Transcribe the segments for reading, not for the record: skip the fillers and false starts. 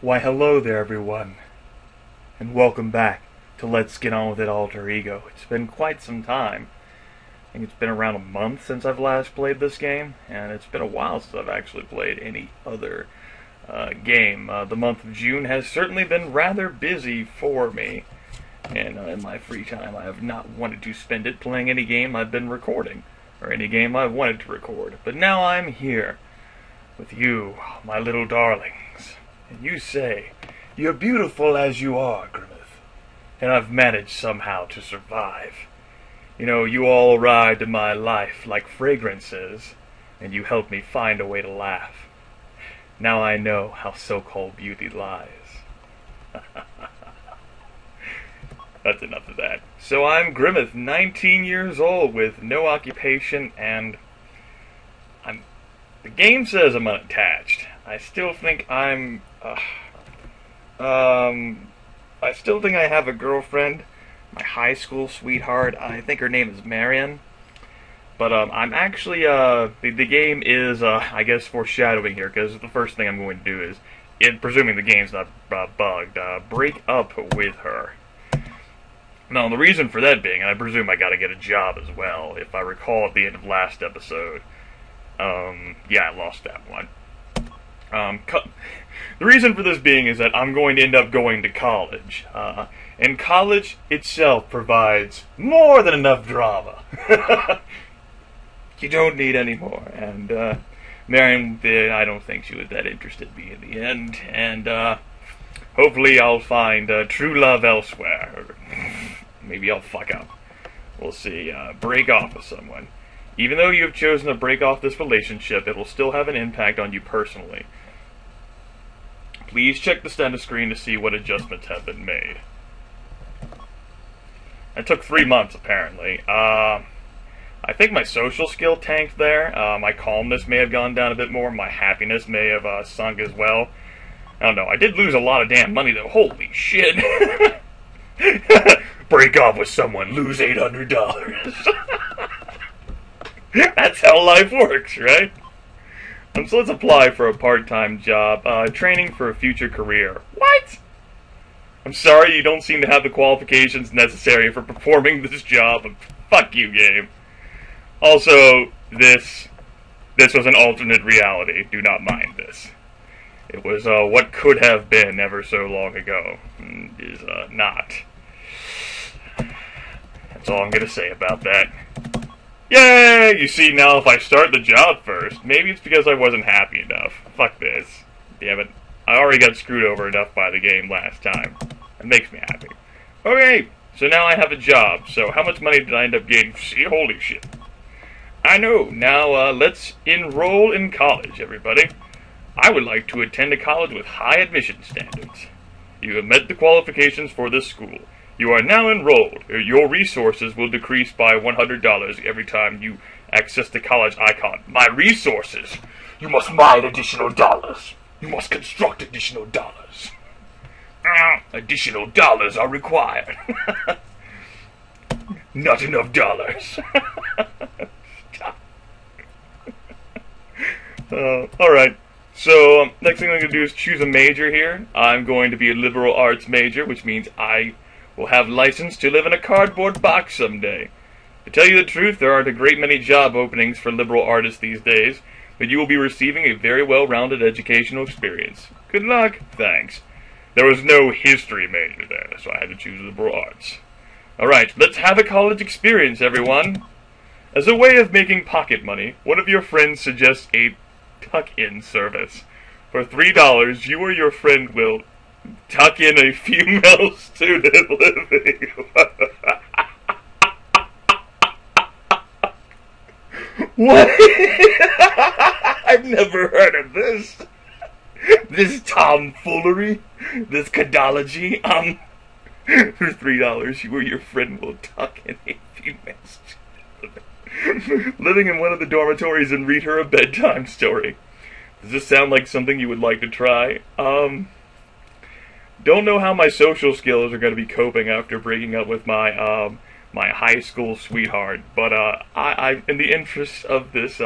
Why, hello there, everyone, and welcome back to Let's Get On With It Alter Ego. It's been quite some time. I think it's been around a month since I've last played this game, and it's been a while since I've actually played any other game. The month of June has certainly been rather busy for me, and in my free time I have not wanted to spend it playing any game I've been recording, or any game I've wanted to record. But now I'm here with you, my little darlings. And you say, "You're beautiful as you are, Grimith." And I've managed somehow to survive. You know, you all ride in my life like fragrances, and you help me find a way to laugh. Now I know how so-called beauty lies. That's enough of that. So I'm Grimith, 19 years old, with no occupation, and the game says I'm unattached. I still think I still think I have a girlfriend, my high school sweetheart. I think her name is Marion. But I'm actually, the game is, I guess, foreshadowing here, because the first thing I'm going to do is, presuming the game's not bugged, break up with her. Now, the reason for that being, and I presume I gotta get a job as well, if I recall at the end of last episode. Yeah, I lost that one. The reason for this being is that I'm going to end up going to college. And college itself provides more than enough drama. You don't need any more. And Marion, I don't think she was that interested in me in the end. And hopefully I'll find true love elsewhere. Or maybe I'll fuck up. We'll see. Break off with someone. Even though you have chosen to break off this relationship, it will still have an impact on you personally. Please check the status screen to see what adjustments have been made. It took 3 months, apparently. I think my social skill tanked there. My calmness may have gone down a bit more. My happiness may have sunk as well. I don't know. I did lose a lot of damn money, though. Holy shit. Break off with someone, lose $800. That's how life works, right? So let's apply for a part-time job. Training for a future career. What? I'm sorry, you don't seem to have the qualifications necessary for performing this job. Fuck you, game. Also, this was an alternate reality. Do not mind this. It was what could have been ever so long ago. Is not. That's all I'm gonna say about that. Yay! You see, now if I start the job first, maybe it's because I wasn't happy enough. Fuck this. Damn it. I already got screwed over enough by the game last time. It makes me happy. Okay, so now I have a job. So how much money did I end up getting? See, holy shit. I know. Now, let's enroll in college, everybody. I would like to attend a college with high admission standards. You have met the qualifications for this school. You are now enrolled. Your resources will decrease by $100 every time you access the college icon. My resources? You must mine additional dollars. You must construct additional dollars. Additional dollars are required. Not enough dollars. Alright. So, next thing I'm going to do is choose a major here. I'm going to be a liberal arts major, which means I will have license to live in a cardboard box someday. To tell you the truth, there aren't a great many job openings for liberal artists these days, but you will be receiving a very well-rounded educational experience. Good luck. Thanks. There was no history major there, so I had to choose liberal arts. Alright, let's have a college experience, everyone. As a way of making pocket money, one of your friends suggests a tuck-in service. For $3, you or your friend will tuck in a female student living. What? I've never heard of this. This tomfoolery. This codology. For $3, you or your friend will tuck in a female student living in one of the dormitories and read her a bedtime story. Does this sound like something you would like to try? Don't know how my social skills are going to be coping after breaking up with my my high school sweetheart, but I in the interest of this,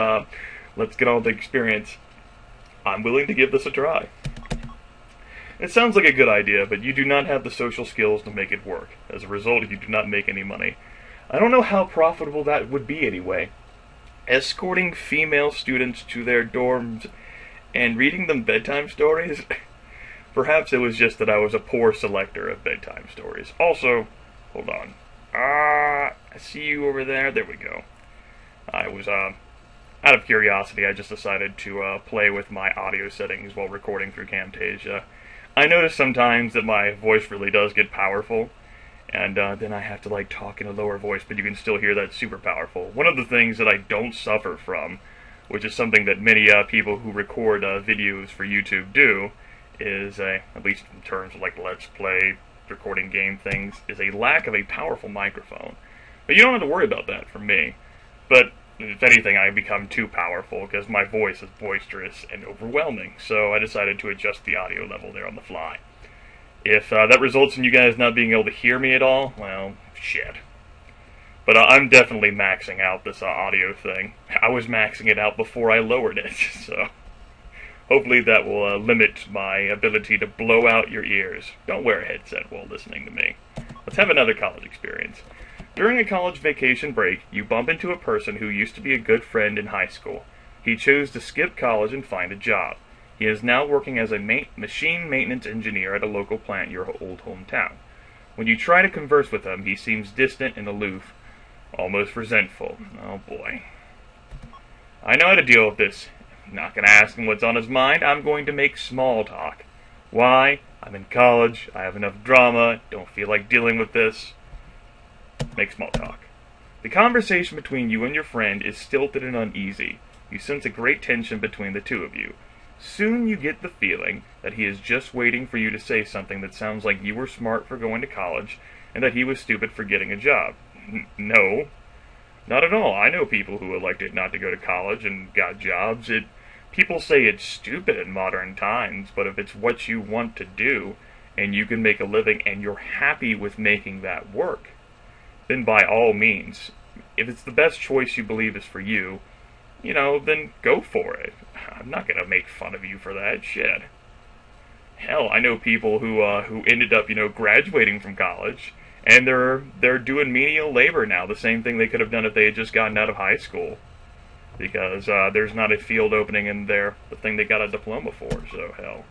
let's get on with the experience. I'm willing to give this a try. It sounds like a good idea, but you do not have the social skills to make it work. As a result, you do not make any money. I don't know how profitable that would be anyway. Escorting female students to their dorms and reading them bedtime stories? Perhaps it was just that I was a poor selector of bedtime stories. Also, hold on. I see you over there. There we go. I was, out of curiosity, I just decided to play with my audio settings while recording through Camtasia. I notice sometimes that my voice really does get powerful, and then I have to like talk in a lower voice, but you can still hear that super powerful. One of the things that I don't suffer from, which is something that many people who record videos for YouTube do, is, at least in terms of like Let's Play, recording game things, is a lack of a powerful microphone. But you don't have to worry about that for me. But if anything, I become too powerful because my voice is boisterous and overwhelming, so I decided to adjust the audio level there on the fly. If that results in you guys not being able to hear me at all, well, shit. But I'm definitely maxing out this audio thing. I was maxing it out before I lowered it, so hopefully that will limit my ability to blow out your ears. Don't wear a headset while listening to me. Let's have another college experience. During a college vacation break, you bump into a person who used to be a good friend in high school. He chose to skip college and find a job. He is now working as a machine maintenance engineer at a local plant in your old hometown. When you try to converse with him, he seems distant and aloof, almost resentful. Oh boy. I know how to deal with this. I'm not going to ask him what's on his mind. I'm going to make small talk. Why? I'm in college. I have enough drama. Don't feel like dealing with this. Make small talk. The conversation between you and your friend is stilted and uneasy. You sense a great tension between the two of you. Soon you get the feeling that he is just waiting for you to say something that sounds like you were smart for going to college and that he was stupid for getting a job. No, not at all. I know people who elected not to go to college and got jobs. People say it's stupid in modern times, but if it's what you want to do and you can make a living and you're happy with making that work, then by all means, if it's the best choice you believe is for you, then go for it. I'm not going to make fun of you for that. Shit. Hell, I know people who ended up, graduating from college, and they're doing menial labor now, the same thing they could have done if they had just gotten out of high school. Because there's not a field opening in there, the thing they got a diploma for, so hell.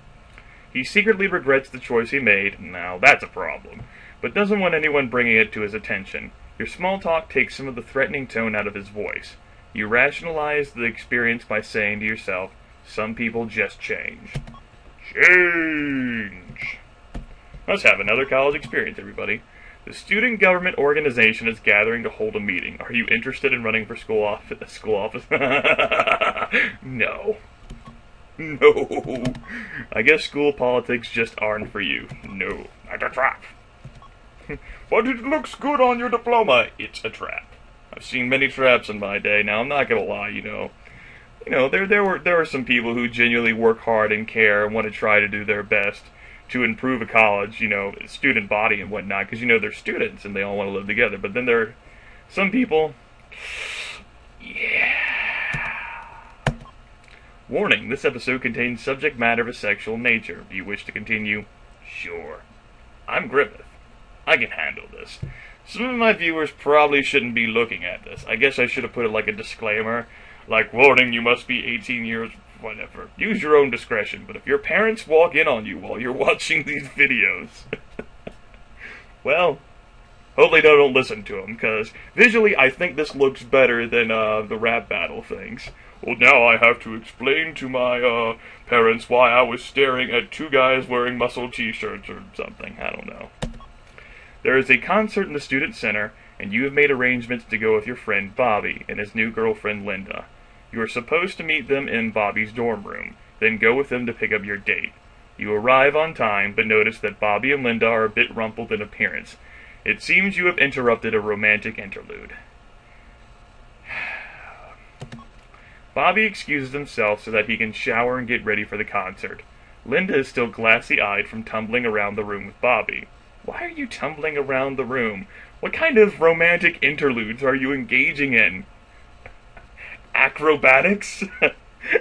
He secretly regrets the choice he made. Now, that's a problem, but doesn't want anyone bringing it to his attention. Your small talk takes some of the threatening tone out of his voice. You rationalize the experience by saying to yourself, some people just change. Change! Let's have another college experience, everybody. The student government organization is gathering to hold a meeting. Are you interested in running for school office? No. No. I guess school politics just aren't for you. No. Not a trap. But it looks good on your diploma. It's a trap. I've seen many traps in my day. Now, I'm not gonna lie, there are some people who genuinely work hard and care and want to try to do their best to improve a college, student body and whatnot, because, they're students and they all want to live together. But then there are some people, yeah. Warning, this episode contains subject matter of a sexual nature. Do you wish to continue? Sure. I'm Grimith. I can handle this. Some of my viewers probably shouldn't be looking at this. I guess I should have put it like a disclaimer, like, warning, you must be 18 years, whatever. Use your own discretion, but if your parents walk in on you while you're watching these videos, well, hopefully they don't listen to them, because visually I think this looks better than the rap battle things. Well, now I have to explain to my parents why I was staring at two guys wearing muscle t-shirts or something. I don't know. There is a concert in the student center, and you have made arrangements to go with your friend Bobby and his new girlfriend Linda. You are supposed to meet them in Bobby's dorm room, then go with them to pick up your date. You arrive on time, but notice that Bobby and Linda are a bit rumpled in appearance. It seems you have interrupted a romantic interlude. Bobby excuses himself so that he can shower and get ready for the concert. Linda is still glassy-eyed from tumbling around the room with Bobby. Why are you tumbling around the room? What kind of romantic interludes are you engaging in? Acrobatics?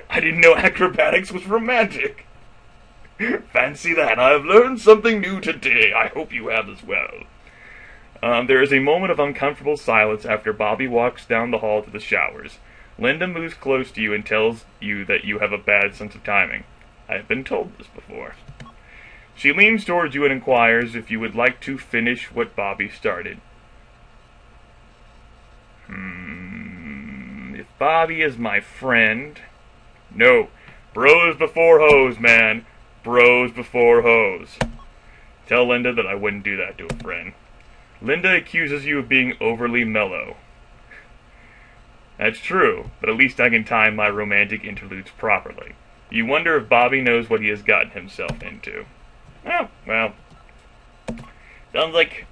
I didn't know acrobatics was romantic. Fancy that. I've learned something new today. I hope you have as well. There is a moment of uncomfortable silence after Bobby walks down the hall to the showers. Linda moves close to you and tells you that you have a bad sense of timing. I have been told this before. She leans towards you and inquires if you would like to finish what Bobby started. If Bobby is my friend... No. Bros before hoes, man. Bros before hoes. Tell Linda that I wouldn't do that to a friend. Linda accuses you of being overly mellow. That's true, but at least I can time my romantic interludes properly. You wonder if Bobby knows what he has gotten himself into. Oh, well. Sounds like,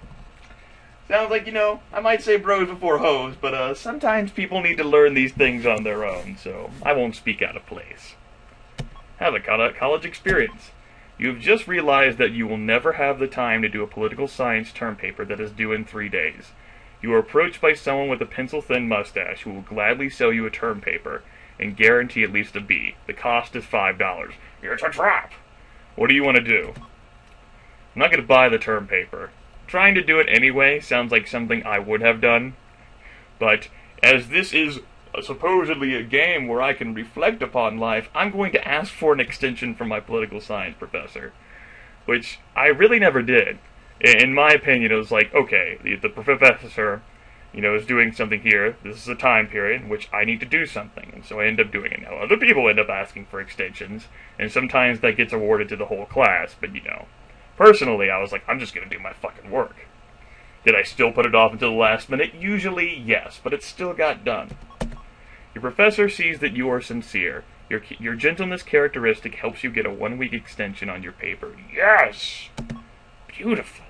I might say bros before hoes, but sometimes people need to learn these things on their own, so I won't speak out of place. Have a college experience. You have just realized that you will never have the time to do a political science term paper that is due in 3 days. You are approached by someone with a pencil-thin mustache who will gladly sell you a term paper and guarantee at least a B. The cost is $5. It's a trap! What do you want to do? I'm not going to buy the term paper. Trying to do it anyway sounds like something I would have done. But as this is supposedly a game where I can reflect upon life, I'm going to ask for an extension from my political science professor. Which I really never did. In my opinion, it was like, okay, the professor, is doing something here. This is a time period in which I need to do something. And so I end up doing it. Now, other people end up asking for extensions, and sometimes that gets awarded to the whole class, but personally, I was like, I'm just going to do my fucking work. Did I still put it off until the last minute? Usually, yes, but it still got done. Your professor sees that you are sincere. Your gentleness characteristic helps you get a 1-week extension on your paper. Yes! Beautiful.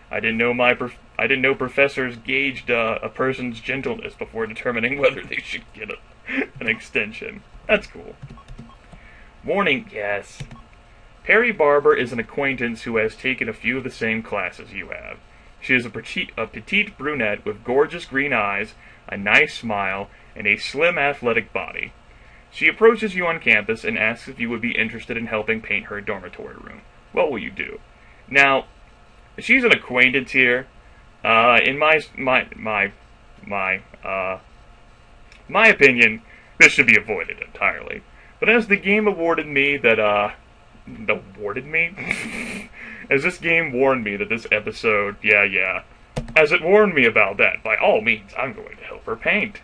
I didn't know professors gauged a person's gentleness before determining whether they should get an extension. That's cool. Morning, yes. Perry Barber is an acquaintance who has taken a few of the same classes you have. She is a petite brunette with gorgeous green eyes, a nice smile, and a slim athletic body. She approaches you on campus and asks if you would be interested in helping paint her dormitory room. What will you do? Now, she's an acquaintance here. In my opinion, this should be avoided entirely. But as the game awarded me that, as this game warned me that this episode, as it warned me about that, by all means, I'm going to help her paint.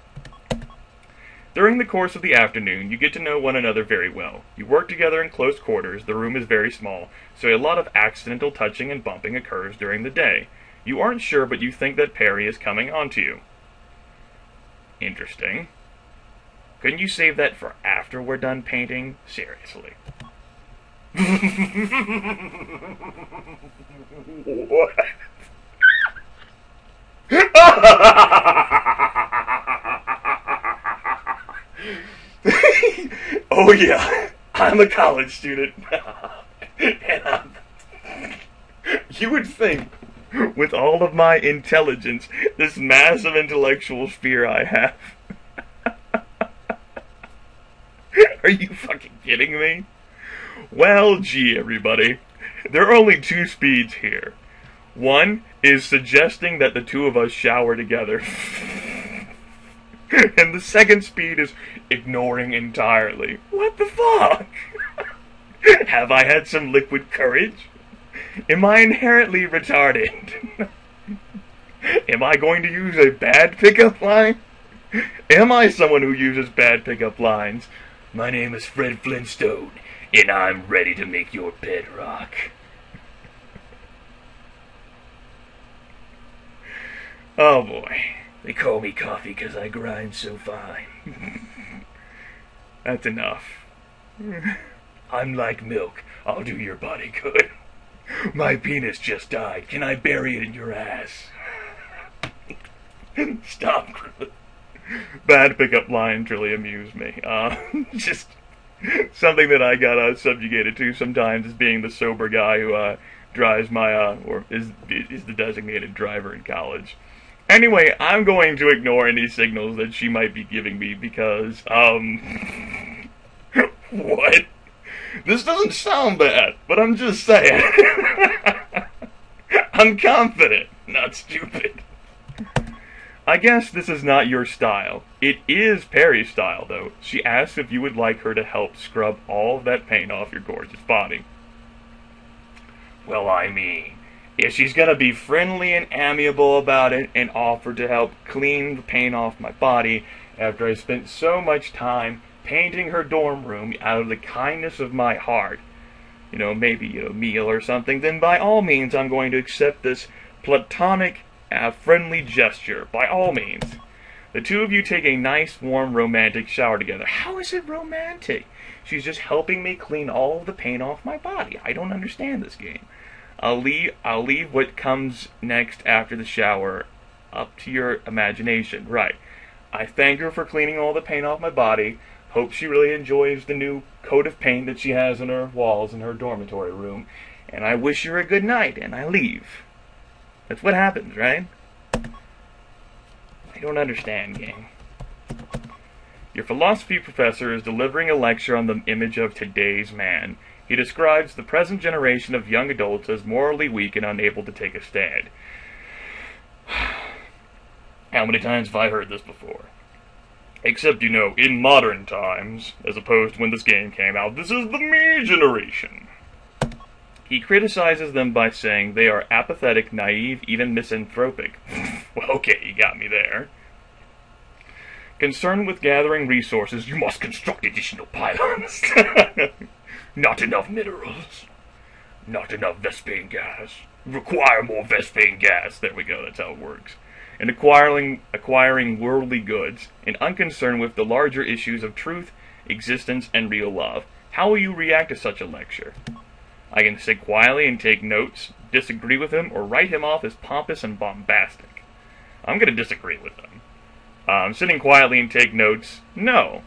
During the course of the afternoon, you get to know one another very well. You work together in close quarters, the room is very small, so a lot of accidental touching and bumping occurs during the day. You aren't sure, but you think that Perry is coming onto you. Interesting. Couldn't you save that for after we're done painting? Seriously. What? Oh yeah, I'm a college student. And you would think, with all of my intelligence, this massive intellectual sphere I have. Are you fucking kidding me? Well, gee, everybody. There are only 2 speeds here. One is suggesting that the 2 of us shower together. And the second speed is ignoring entirely. What the fuck? Have I had some liquid courage? Am I inherently retarded? Am I going to use a bad pickup line? Am I someone who uses bad pickup lines? My name is Fred Flintstone, and I'm ready to make your bed rock. Oh boy. They call me coffee 'cause I grind so fine. That's enough. I'm like milk. I'll do your body good. My penis just died. Can I bury it in your ass? Stop, Griffith. Bad pickup lines really amuse me. Just something that I got subjugated to sometimes is being the sober guy who drives my, or is the designated driver in college. Anyway, I'm going to ignore any signals that she might be giving me because, what? This doesn't sound bad, but I'm just saying. I'm confident, not stupid. I guess this is not your style. It is Perry's style, though. She asks if you would like her to help scrub all of that paint off your gorgeous body. Well, I mean, if she's gonna be friendly and amiable about it and offer to help clean the paint off my body after I spent so much time painting her dorm room out of the kindness of my heart, maybe a meal or something, then by all means I'm going to accept this platonic, friendly gesture. By all means. The two of you take a nice, warm, romantic shower together. How is it romantic? She's just helping me clean all of the paint off my body. I don't understand this game. I'll leave what comes next after the shower up to your imagination. Right. I thank her for cleaning all the paint off my body. Hope she really enjoys the new coat of paint that she has on her walls in her dormitory room. And I wish her a good night, and I leave. That's what happens, right? I don't understand, gang. Your philosophy professor is delivering a lecture on the image of today's man. He describes the present generation of young adults as morally weak and unable to take a stand. How many times have I heard this before? Except, in modern times, as opposed to when this game came out, this is the me generation. He criticizes them by saying they are apathetic, naive, even misanthropic. Well, okay, you got me there. Concerned with gathering resources, you must construct additional pylons. Not enough minerals. Not enough Vespine gas. Require more Vespine gas. There we go, that's how it works. And acquiring worldly goods, and unconcerned with the larger issues of truth, existence, and real love. How will you react to such a lecture? I can sit quietly and take notes, disagree with him, or write him off as pompous and bombastic. I'm going to disagree with him. Sitting quietly and take notes, no.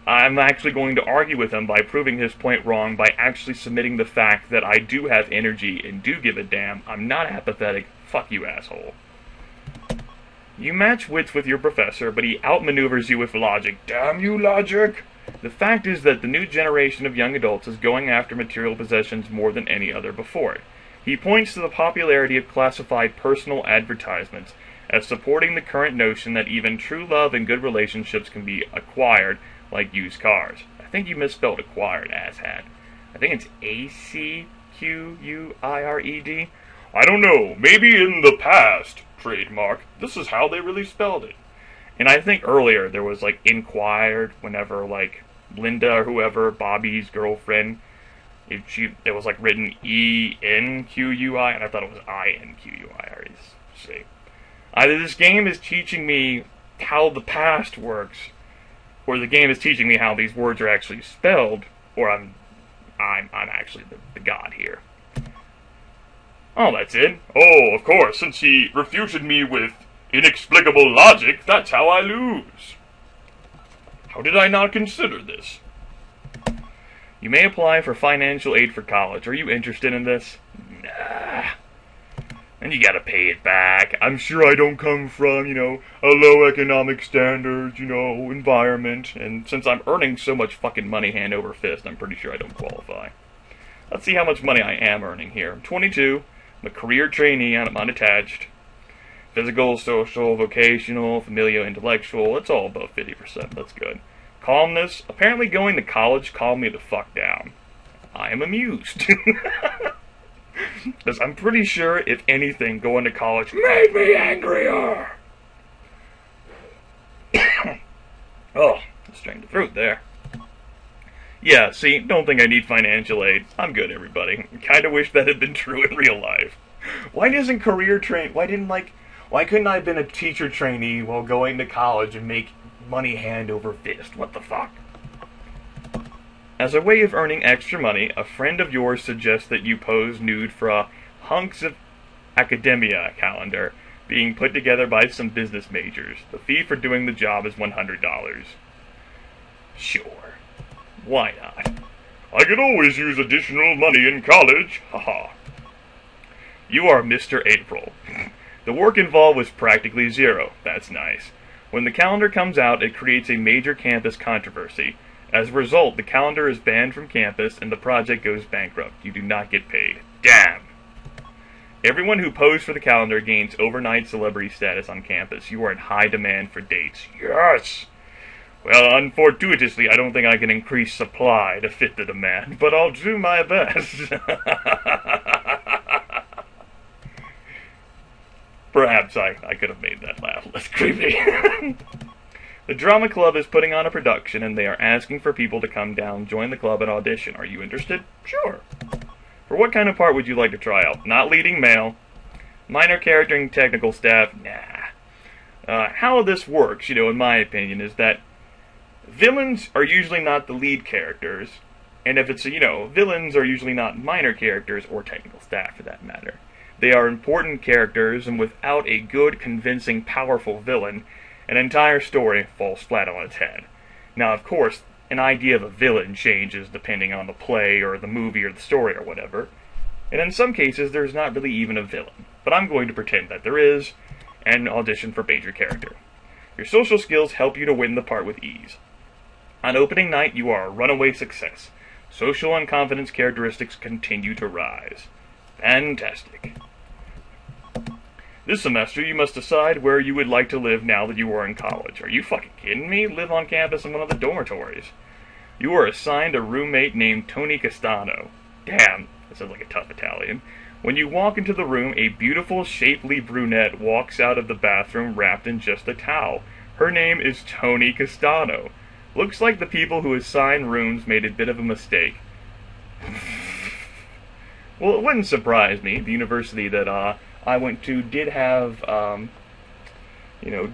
I'm actually going to argue with him by proving his point wrong by actually submitting the fact that I do have energy and do give a damn. I'm not apathetic. Fuck you, asshole. You match wits with your professor, but he outmaneuvers you with logic. Damn you, logic! The fact is that the new generation of young adults is going after material possessions more than any other before it. He points to the popularity of classified personal advertisements as supporting the current notion that even true love and good relationships can be acquired like used cars. I think you misspelled acquired, asshat. I think it's A-C-Q-U-I-R-E-D. I don't know, maybe in the past, trademark, this is how they really spelled it. And I think earlier there was inquired whenever Linda or whoever, Bobby's girlfriend, it was written E-N-Q-U-I, and I thought it was I-N-Q-U-I. See. Either this game is teaching me how the past works, or the game is teaching me how these words are actually spelled, or I'm actually the god here. Oh, that's it? Oh, of course, since he refuted me with inexplicable logic, that's how I lose. How did I not consider this? You may apply for financial aid for college. Are you interested in this? Nah. And you gotta pay it back. I'm sure I don't come from, a low economic standards, environment. And since I'm earning so much fucking money hand over fist, I'm pretty sure I don't qualify. Let's see how much money I am earning here. I'm 22. I'm a career trainee. I'm unattached. Physical, social, vocational, familial, intellectual. It's all above 50%. That's good. Calmness. Apparently going to college calmed me the fuck down. I am amused. Because I'm pretty sure, if anything, going to college made me angrier. Oh, strained the throat there. Yeah, see, don't think I need financial aid. I'm good, everybody. Kinda wish that had been true in real life. Why couldn't I have been a teacher trainee while going to college and make money hand over fist? What the fuck? As a way of earning extra money, a friend of yours suggests that you pose nude for a Hunks of Academia calendar being put together by some business majors. The fee for doing the job is $100. Sure. Why not? I could always use additional money in college. Haha. You are Mr. April. The work involved was practically zero. That's nice. When the calendar comes out, it creates a major campus controversy. As a result, the calendar is banned from campus and the project goes bankrupt. You do not get paid. Damn! Everyone who posed for the calendar gains overnight celebrity status on campus. You are in high demand for dates. Yes! Well, unfortuitously, I don't think I can increase supply to fit the demand, but I'll do my best. Perhaps I could have made that laugh less creepy. The drama club is putting on a production, and they are asking for people to come down, join the club, and audition. Are you interested? Sure. For what kind of part would you like to try out? Not leading male. Minor character and technical staff? Nah. How this works, in my opinion, is that villains are usually not the lead characters, and if it's, villains are usually not minor characters or technical staff for that matter. They are important characters, and without a good, convincing, powerful villain, an entire story falls flat on its head. Now, of course, an idea of a villain changes depending on the play or the movie or the story or whatever, and in some cases there's not really even a villain, but I'm going to pretend that there is, and audition for major character. Your social skills help you to win the part with ease. On opening night, you are a runaway success. Social and confidence characteristics continue to rise. Fantastic. This semester, you must decide where you would like to live now that you are in college. Are you fucking kidding me? Live on campus in one of the dormitories. You are assigned a roommate named Tony Castano. Damn, that sounds like a tough Italian. When you walk into the room, a beautiful, shapely brunette walks out of the bathroom wrapped in just a towel. Her name is Tony Castano. Looks like the people who assigned rooms made a bit of a mistake. Well, it wouldn't surprise me. The university that I went to did have,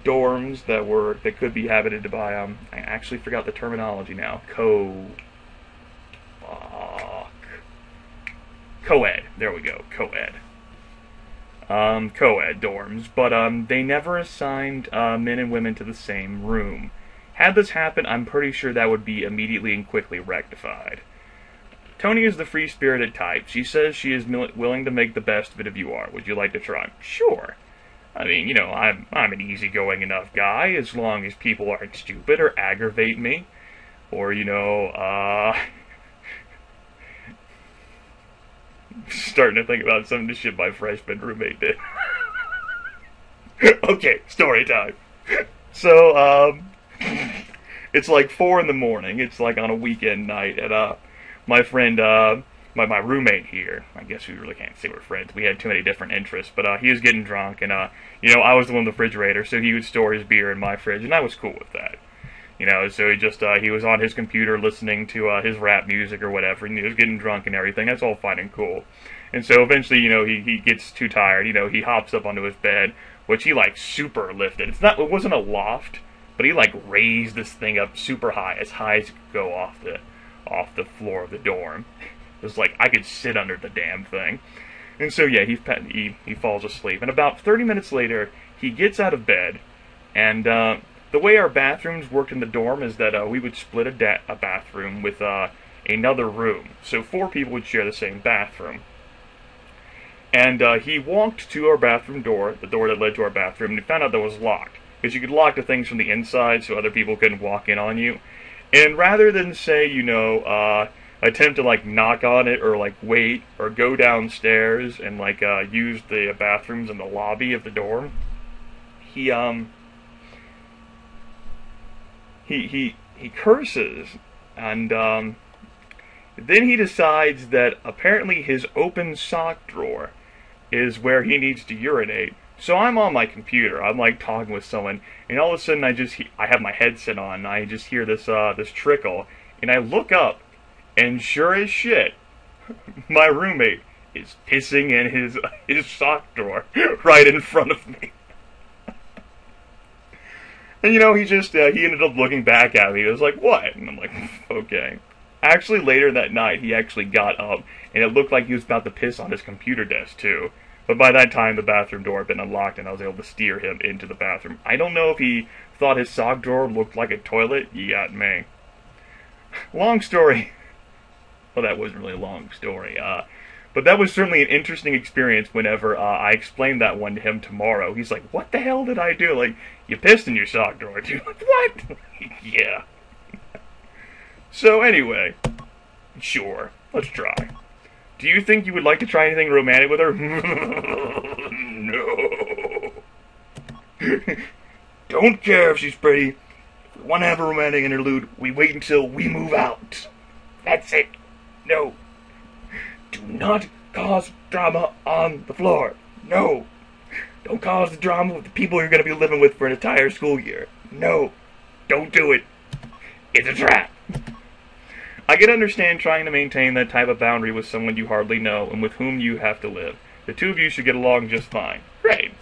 dorms that could be habited by, I actually forgot the terminology now. Co-ed. There we go. Co-ed. Co-ed dorms. But, they never assigned, men and women to the same room. Had this happen, I'm pretty sure that would be immediately and quickly rectified. Tony is the free-spirited type. She says she is willing to make the best of it if you are. Would you like to try? Sure. I mean, I'm an easygoing enough guy, as long as people aren't stupid or aggravate me. Or, starting to think about some of the shit my freshman roommate did. Okay, story time. So, it's like 4 in the morning. It's like on a weekend night, and, my friend, my roommate here, I guess we really can't say we're friends. We had too many different interests, but he was getting drunk, and, I was the one in the refrigerator, so he would store his beer in my fridge, and I was cool with that. So he was on his computer listening to his rap music or whatever, and he was getting drunk and everything. That's all fine and cool. And so eventually, he gets too tired. He hops up onto his bed, which he, super lifted. It wasn't a loft, but he, raised this thing up super high as it could go off the floor of the dorm. It was I could sit under the damn thing. And so, yeah, he falls asleep. And about 30 minutes later, he gets out of bed, and the way our bathrooms worked in the dorm is that we would split a bathroom with another room. So 4 people would share the same bathroom. And he walked to our bathroom door, the door that led to our bathroom, and he found out that it was locked. Because you could lock the things from the inside so other people couldn't walk in on you. And rather than say, attempt to, knock on it or, wait or go downstairs and, use the bathrooms in the lobby of the dorm, he curses, and, then he decides that apparently his open sock drawer is where he needs to urinate. So I'm on my computer, I'm talking with someone, and all of a sudden I have my headset on, and I just hear this trickle, and I look up, and sure as shit, my roommate is pissing in his sock drawer right in front of me. And he ended up looking back at me, he was like, what? And I'm like, okay. Actually, later that night, he actually got up, and it looked like he was about to piss on his computer desk, too. But by that time, the bathroom door had been unlocked, and I was able to steer him into the bathroom. I don't know if he thought his sock drawer looked like a toilet. You got me. Long story. Well, that wasn't really a long story. But that was certainly an interesting experience whenever I explained that one to him tomorrow. He's like, what the hell did I do? You pissed in your sock drawer, dude. What? Yeah. So anyway, sure, let's try. Do you think you would like to try anything romantic with her? No. Don't care if she's pretty. If we want to have a romantic interlude, we wait until we move out. That's it. No. Do not cause drama on the floor. No. Don't cause the drama with the people you're going to be living with for an entire school year. No. Don't do it. It's a trap. I can understand trying to maintain that type of boundary with someone you hardly know and with whom you have to live. The two of you should get along just fine. Great.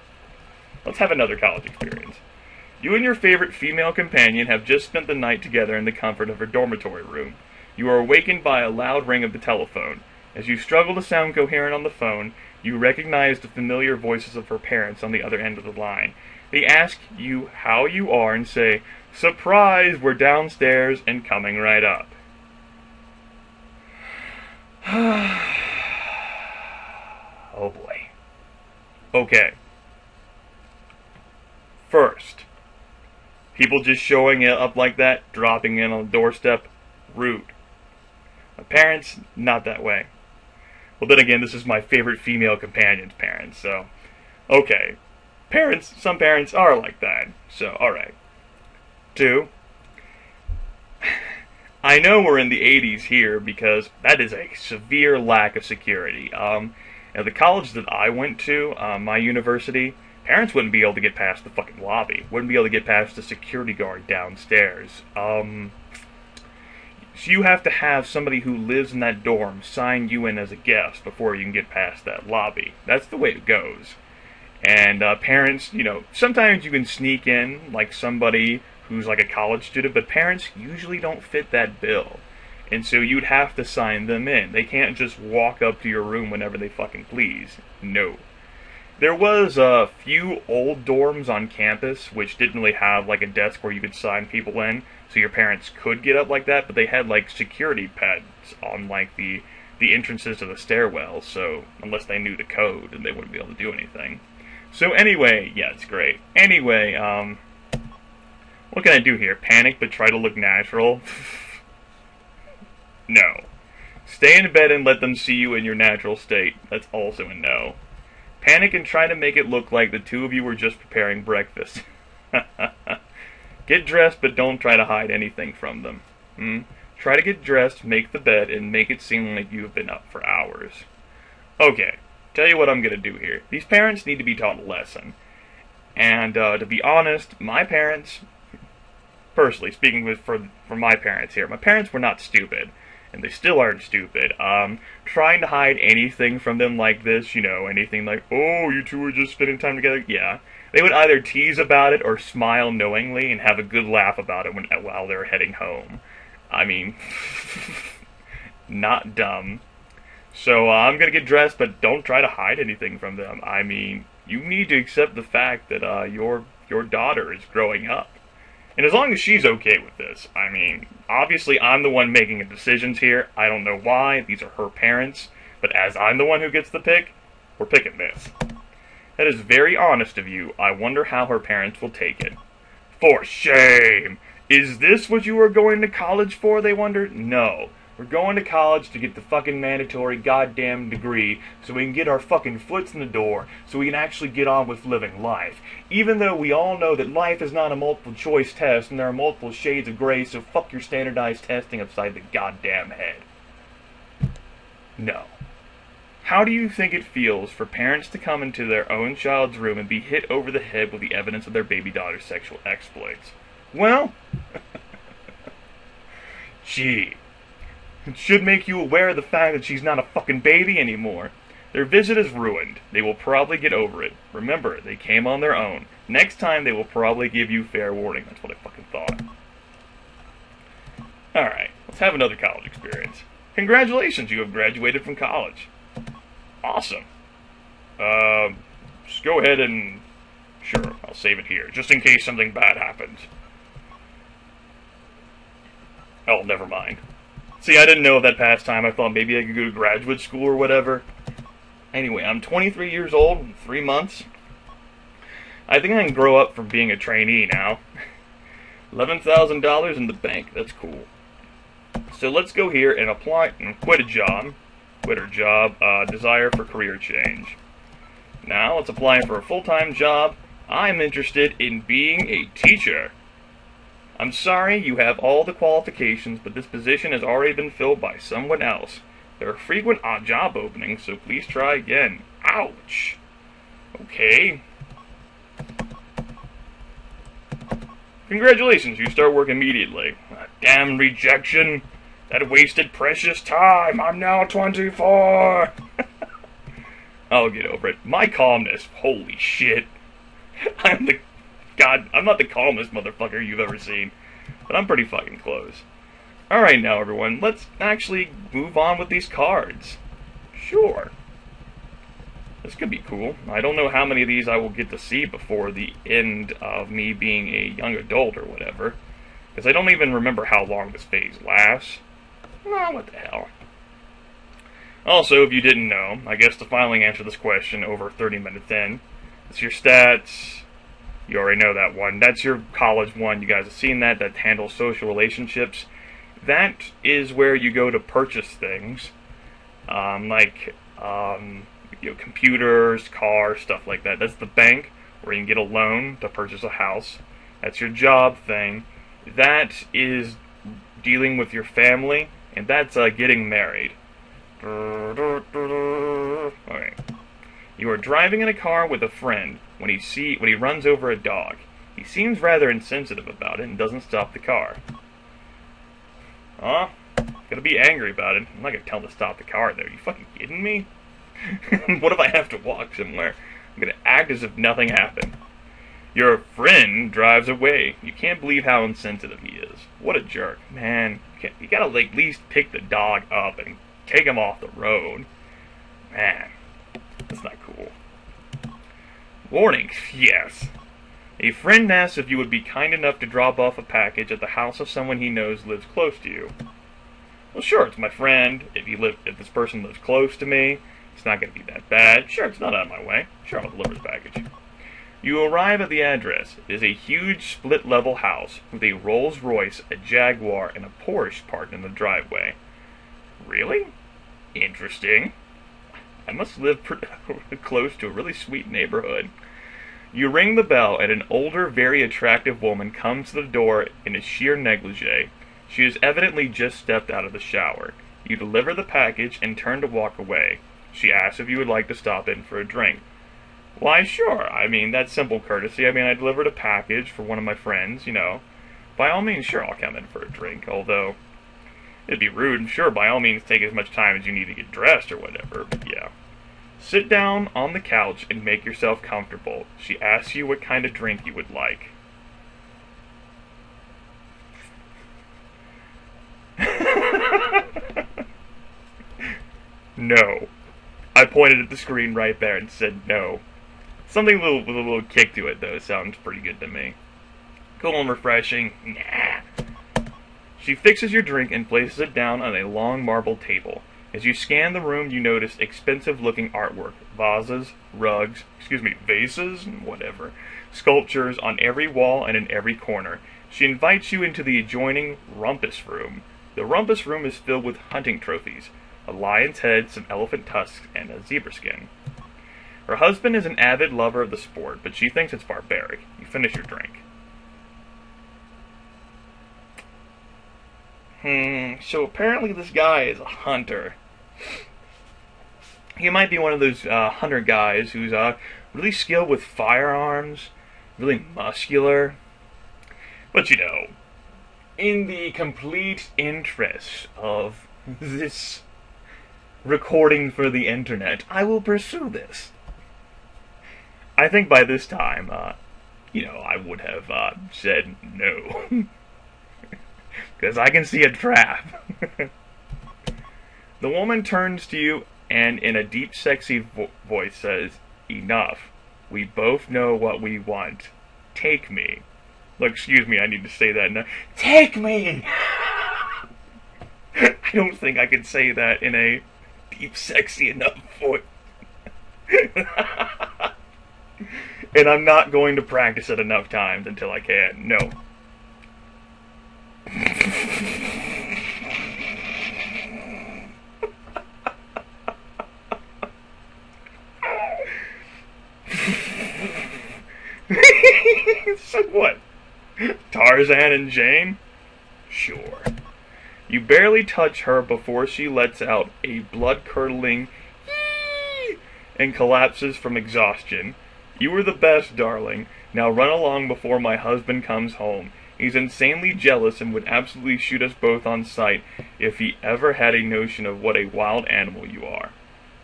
Let's have another college experience. You and your favorite female companion have just spent the night together in the comfort of her dormitory room. You are awakened by a loud ring of the telephone. As you struggle to sound coherent on the phone, you recognize the familiar voices of her parents on the other end of the line. They ask you how you are and say, "Surprise, we're downstairs and coming right up." Oh boy. Okay. First, people just showing it up like that, dropping in on the doorstep, rude. My parents, not that way. Well, then again, this is my favorite female companion's parents, so... Okay. Parents, some parents are like that, so, alright. 2, I know we're in the 80s here because that is a severe lack of security. At the college that I went to, my university, parents wouldn't be able to get past the fucking lobby. Wouldn't be able to get past the security guard downstairs. So you have to have somebody who lives in that dorm sign you in as a guest before you can get past that lobby. That's the way it goes. And parents, you know, sometimes you can sneak in like somebody who's like a college student, but parents usually don't fit that bill. And so you'd have to sign them in. They can't just walk up to your room whenever they fucking please. No. There was a few old dorms on campus which didn't really have like a desk where you could sign people in, so your parents could get up like that, but they had like security pads on like the entrances to the stairwell, so unless they knew the code, then they wouldn't be able to do anything. So anyway, yeah, it's great. Anyway, what can I do here? Panic but try to look natural? No. Stay in bed and let them see you in your natural state. That's also a no. Panic and try to make it look like the two of you were just preparing breakfast. Get dressed, but don't try to hide anything from them. Try to get dressed, make the bed, and make it seem like you have been up for hours. Okay, tell you what I'm going to do here. These parents need to be taught a lesson. And to be honest, my parents, personally speaking for my parents here, my parents were not stupid. And they still aren't stupid. Trying to hide anything from them like this, you know, anything like, oh, you two are just spending time together, yeah. They would either tease about it or smile knowingly and have a good laugh about it while they're heading home. I mean, not dumb. So I'm going to get dressed, but don't try to hide anything from them. I mean, you need to accept the fact that your daughter is growing up. And as long as she's okay with this, I mean, obviously I'm the one making the decisions here. I don't know why. These are her parents. But as I'm the one who gets the pick, we're picking this. That is very honest of you. I wonder how her parents will take it. For shame! Is this what you are going to college for, they wonder? No. We're going to college to get the fucking mandatory goddamn degree so we can get our fucking foots in the door so we can actually get on with living life. Even though we all know that life is not a multiple choice test and there are multiple shades of gray, so fuck your standardized testing upside the goddamn head. No. How do you think it feels for parents to come into their own child's room and be hit over the head with the evidence of their baby daughter's sexual exploits? Well, gee. It should make you aware of the fact that she's not a fucking baby anymore. Their visit is ruined. They will probably get over it. Remember, they came on their own. Next time, they will probably give you fair warning. That's what I fucking thought. Alright, let's have another college experience. Congratulations, you have graduated from college. Awesome. Just go ahead and... Sure, I'll save it here, just in case something bad happens. Oh, never mind. See, I didn't know of that past time. I thought maybe I could go to graduate school or whatever. Anyway, I'm 23 years old in 3 months. I think I can grow up from being a trainee now. $11,000 in the bank. That's cool. So let's go here and apply and quit a job. Quit her job. Desire for career change. Now let's apply for a full-time job. I'm interested in being a teacher. I'm sorry, you have all the qualifications, but this position has already been filled by someone else. There are frequent odd job openings, so please try again. Ouch. Okay. Congratulations, you start work immediately. Damn rejection. That wasted precious time. I'm now 24. I'll get over it. My calmness. Holy shit. I'm not the calmest motherfucker you've ever seen. But I'm pretty fucking close. Alright now, everyone. Let's actually move on with these cards. Sure. This could be cool. I don't know how many of these I will get to see before the end of me being a young adult or whatever. Because I don't even remember how long this phase lasts. Well, what the hell. Also, if you didn't know, I guess to finally answer this question over 30 minutes in, it's your stats. You already know that one. That's your college one. You guys have seen that. That handles social relationships. That is where you go to purchase things. Computers, cars, stuff like that. That's the bank, where you can get a loan to purchase a house. That's your job thing. That is dealing with your family, and that's getting married. Okay. You are driving in a car with a friend when he runs over a dog. He seems rather insensitive about it and doesn't stop the car. Gonna be angry about it. I'm not gonna tell him to stop the car though. You fucking kidding me? What if I have to walk somewhere? I'm gonna act as if nothing happened. Your friend drives away. You can't believe how insensitive he is. What a jerk. Man, you gotta at least pick the dog up and take him off the road. Man, that's not cool. Warning, yes. A friend asks if you would be kind enough to drop off a package at the house of someone he knows lives close to you. Well, sure, it's my friend. If this person lives close to me, it's not going to be that bad. Sure, it's not out of my way. Sure, I'll deliver this package. You arrive at the address. It is a huge split-level house with a Rolls-Royce, a Jaguar, and a Porsche parked in the driveway. Really? Interesting. I must live close to a really sweet neighborhood. You ring the bell, and an older, very attractive woman comes to the door in a sheer negligee. She has evidently just stepped out of the shower. You deliver the package and turn to walk away. She asks if you would like to stop in for a drink. Why, sure. I mean, that's simple courtesy. I mean, I delivered a package for one of my friends, you know. By all means, sure, I'll come in for a drink, although it'd be rude. Sure, by all means, take as much time as you need to get dressed or whatever, but yeah. Sit down on the couch and make yourself comfortable. She asks you what kind of drink you would like. No. I pointed at the screen right there and said no. Something with a little kick to it, though, sounds pretty good to me. Cool and refreshing. Nah. She fixes your drink and places it down on a long marble table. As you scan the room, you notice expensive-looking artwork, vases, whatever, sculptures on every wall and in every corner. She invites you into the adjoining rumpus room. The rumpus room is filled with hunting trophies, a lion's head, some elephant tusks, and a zebra skin. Her husband is an avid lover of the sport, but she thinks it's barbaric. You finish your drink. So apparently this guy is a hunter. He might be one of those hunter guys who's really skilled with firearms, really muscular. But you know, in the complete interest of this recording for the internet, I will pursue this. I think by this time, I would have said no. Because I can see a trap. The woman turns to you and in a deep, sexy voice says, "Enough. We both know what we want. Take me." Look, excuse me, I need to say that now. Take me! I don't think I can say that in a deep, sexy enough voice. And I'm not going to practice it enough times until I can. No. What? Tarzan and Jane? Sure. You barely touch her before she lets out a blood-curdling "Yee!" and collapses from exhaustion. You were the best, darling. Now run along before my husband comes home. He's insanely jealous and would absolutely shoot us both on sight if he ever had a notion of what a wild animal you are.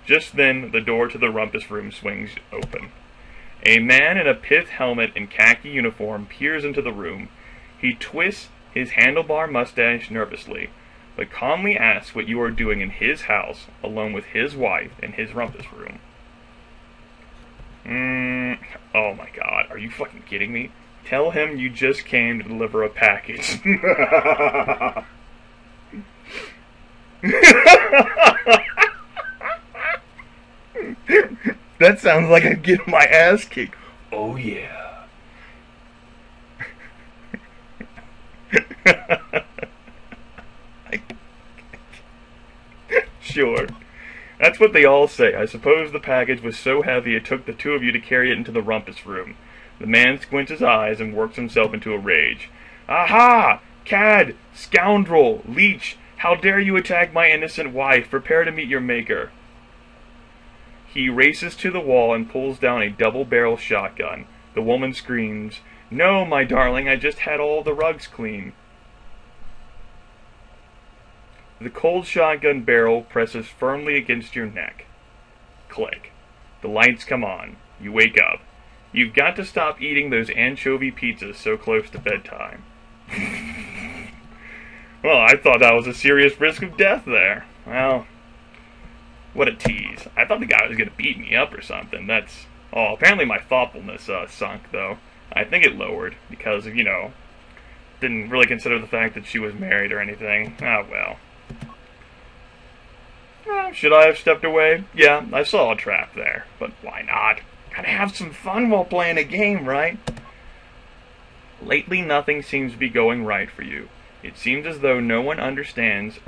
Just then, the door to the rumpus room swings open. A man in a pith helmet and khaki uniform peers into the room. He twists his handlebar mustache nervously, but calmly asks what you are doing in his house, alone with his wife in his rumpus room. Oh my god, are you fucking kidding me? Tell him you just came to deliver a package. That sounds like I'd get my ass kicked. Oh yeah. Sure. That's what they all say. I suppose the package was so heavy it took the two of you to carry it into the rumpus room. The man squints his eyes and works himself into a rage. Aha! Cad! Scoundrel! Leech! How dare you attack my innocent wife? Prepare to meet your maker. He races to the wall and pulls down a double-barrel shotgun. The woman screams, No, my darling, I just had all the rugs cleaned. The cold shotgun barrel presses firmly against your neck. Click. The lights come on. You wake up. You've got to stop eating those anchovy pizzas so close to bedtime. Well, I thought that was a serious risk of death there. Well, what a tease. I thought the guy was going to beat me up or something. Oh, apparently my thoughtfulness sunk, though. I think it lowered because of, didn't really consider the fact that she was married or anything. Ah, well. Should I have stepped away? Yeah, I saw a trap there, but why not? Gotta have some fun while playing a game, right? Lately, nothing seems to be going right for you. It seems as though no one understands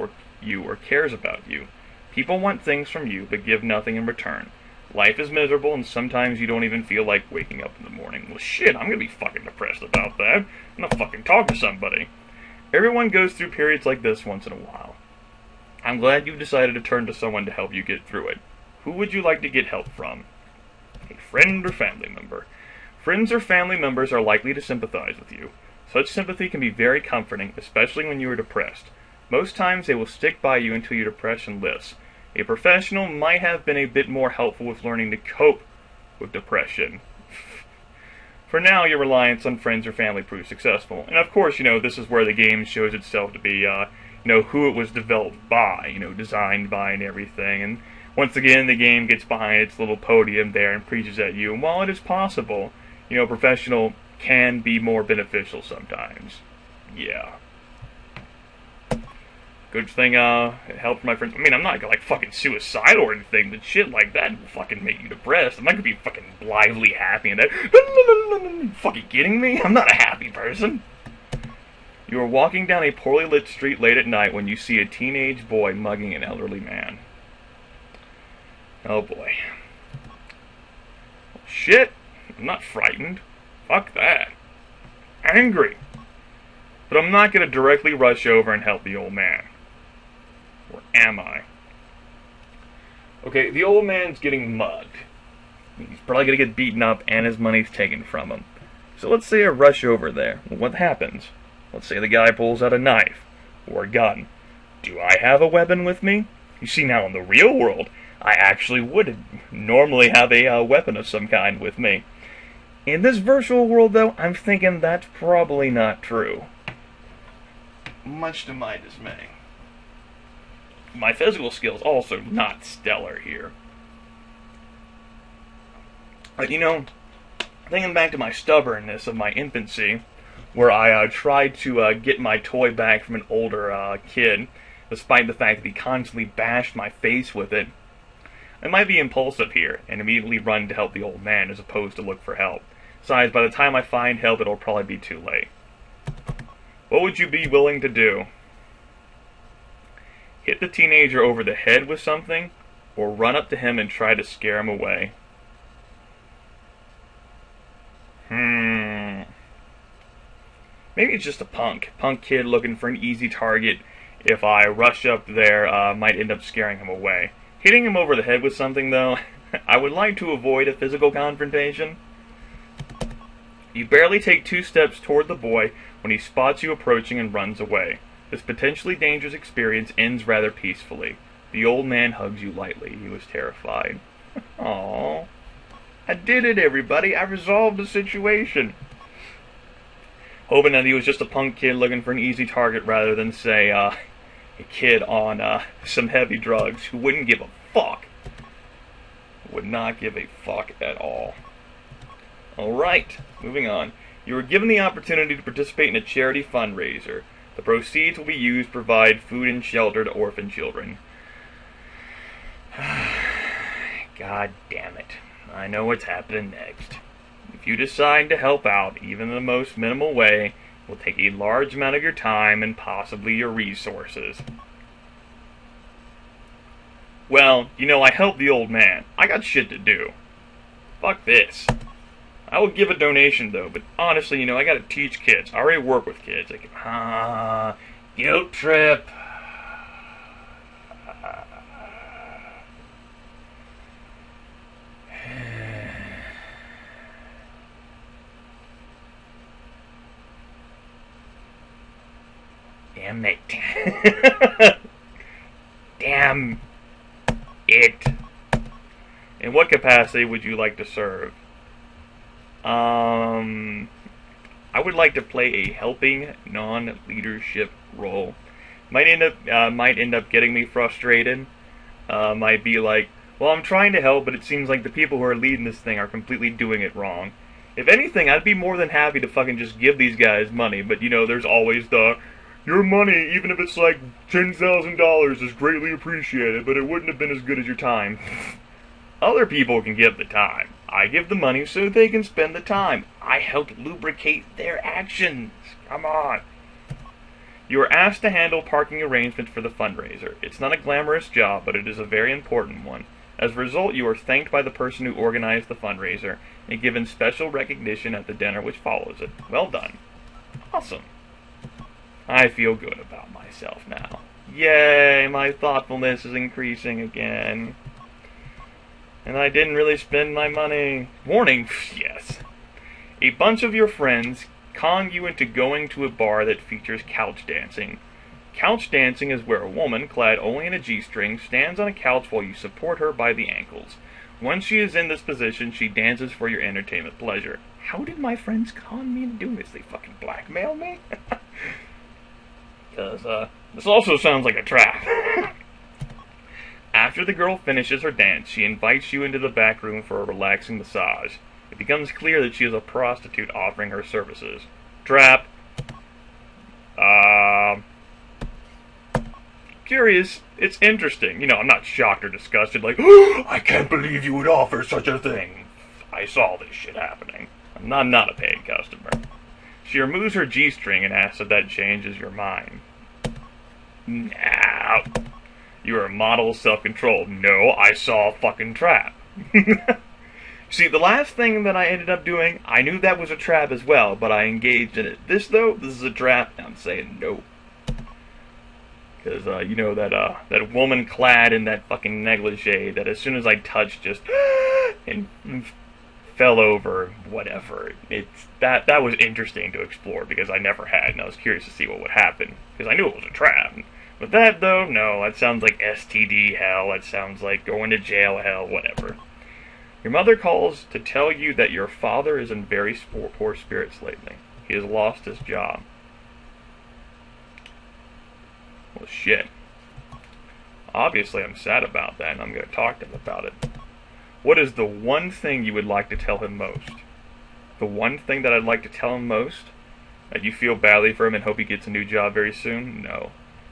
you or cares about you. People want things from you, but give nothing in return. Life is miserable, and sometimes you don't even feel like waking up in the morning. Well, shit, I'm gonna be fucking depressed about that. I'm gonna fucking talk to somebody. Everyone goes through periods like this once in a while. I'm glad you've decided to turn to someone to help you get through it. Who would you like to get help from? A friend or family member? Friends or family members are likely to sympathize with you. Such sympathy can be very comforting, especially when you are depressed. Most times they will stick by you until your depression lifts. A professional might have been a bit more helpful with learning to cope with depression. For now, your reliance on friends or family proves successful. And of course, this is where the game shows itself to be, who it was developed by, designed by and everything. And once again, the game gets behind its little podium there and preaches at you. And while it is possible, professional can be more beneficial sometimes. Yeah. Good thing, it helped my friends. I mean, I'm not like fucking suicidal or anything, but shit like that will fucking make you depressed. I'm not gonna be fucking blithely happy and that. Fucking kidding me? I'm not a happy person. You are walking down a poorly lit street late at night when you see a teenage boy mugging an elderly man. Oh boy. Shit. I'm not frightened. Fuck that. Angry. But I'm not gonna directly rush over and help the old man. Or am I? Okay, the old man's getting mugged. He's probably gonna get beaten up and his money's taken from him. So let's say I rush over there. Well, what happens? Let's say the guy pulls out a knife or a gun. Do I have a weapon with me? You see, now in the real world, I actually would normally have a weapon of some kind with me. In this virtual world, though, I'm thinking that's probably not true. Much to my dismay. My physical skills also not stellar here. But thinking back to my stubbornness of my infancy, where I tried to get my toy back from an older kid, despite the fact that he constantly bashed my face with it, I might be impulsive here and immediately run to help the old man as opposed to look for help. Besides, by the time I find help, it'll probably be too late. What would you be willing to do? Hit the teenager over the head with something, or run up to him and try to scare him away? Maybe it's just a punk kid looking for an easy target. If I rush up there, might end up scaring him away. Hitting him over the head with something, though, I would like to avoid a physical confrontation. You barely take 2 steps toward the boy when he spots you approaching and runs away. This potentially dangerous experience ends rather peacefully. The old man hugs you lightly. He was terrified. Aww. I did it, everybody. I resolved the situation. Hoping that he was just a punk kid looking for an easy target rather than, say, a kid on some heavy drugs who wouldn't give a fuck. Would not give a fuck at all. Alright, moving on. You were given the opportunity to participate in a charity fundraiser. The proceeds will be used to provide food and shelter to orphan children. God damn it. I know what's happening next. If you decide to help out, even in the most minimal way, it will take a large amount of your time and possibly your resources. Well, you know, I helped the old man. I got shit to do. Fuck this. I will give a donation, though, but honestly, you know, I gotta teach kids. I already work with kids. Like, guilt trip. Damn it. Damn it. In what capacity would you like to serve? I would like to play a helping, non-leadership role. Might end up getting me frustrated. Might be like, well, I'm trying to help, but it seems like the people who are leading this thing are completely doing it wrong. If anything, I'd be more than happy to fucking just give these guys money, but you know, there's always the, your money, even if it's like $10,000, is greatly appreciated, but it wouldn't have been as good as your time. Other people can give the time. I give the money so they can spend the time. I help lubricate their actions. Come on. You are asked to handle parking arrangements for the fundraiser. It's not a glamorous job, but it is a very important one. As a result, you are thanked by the person who organized the fundraiser and given special recognition at the dinner which follows it. Well done. Awesome. I feel good about myself now. Yay, my thoughtfulness is increasing again. And I didn't really spend my money. Warning, yes. A bunch of your friends con you into going to a bar that features couch dancing. Couch dancing is where a woman, clad only in a G-string, stands on a couch while you support her by the ankles. Once she is in this position, she dances for your entertainment pleasure. How did my friends con me into doing this? They fucking blackmail me? Because, this also sounds like a trap. After the girl finishes her dance, she invites you into the back room for a relaxing massage. It becomes clear that she is a prostitute offering her services. Trap. Curious. It's interesting. You know, I'm not shocked or disgusted, like, oh, I can't believe you would offer such a thing. I saw this shit happening. I'm not a paid customer. She removes her G-string and asks if that changes your mind. No. You are a model of self-control. No, I saw a fucking trap. See, the last thing that I ended up doing, I knew that was a trap as well, but I engaged in it. This, though, this is a trap, and I'm saying no. Because, you know, that woman clad in that fucking negligee that as soon as I touched just and fell over, whatever. That was interesting to explore because I never had, and I was curious to see what would happen. Because I knew it was a trap. But that, though, no, that sounds like STD hell, that sounds like going to jail hell, whatever. Your mother calls to tell you that your father is in very poor spirits lately. He has lost his job. Well, shit. Obviously, I'm sad about that, and I'm going to talk to him about it. What is the one thing you would like to tell him most? The one thing that I'd like to tell him most? That you feel badly for him and hope he gets a new job very soon? No.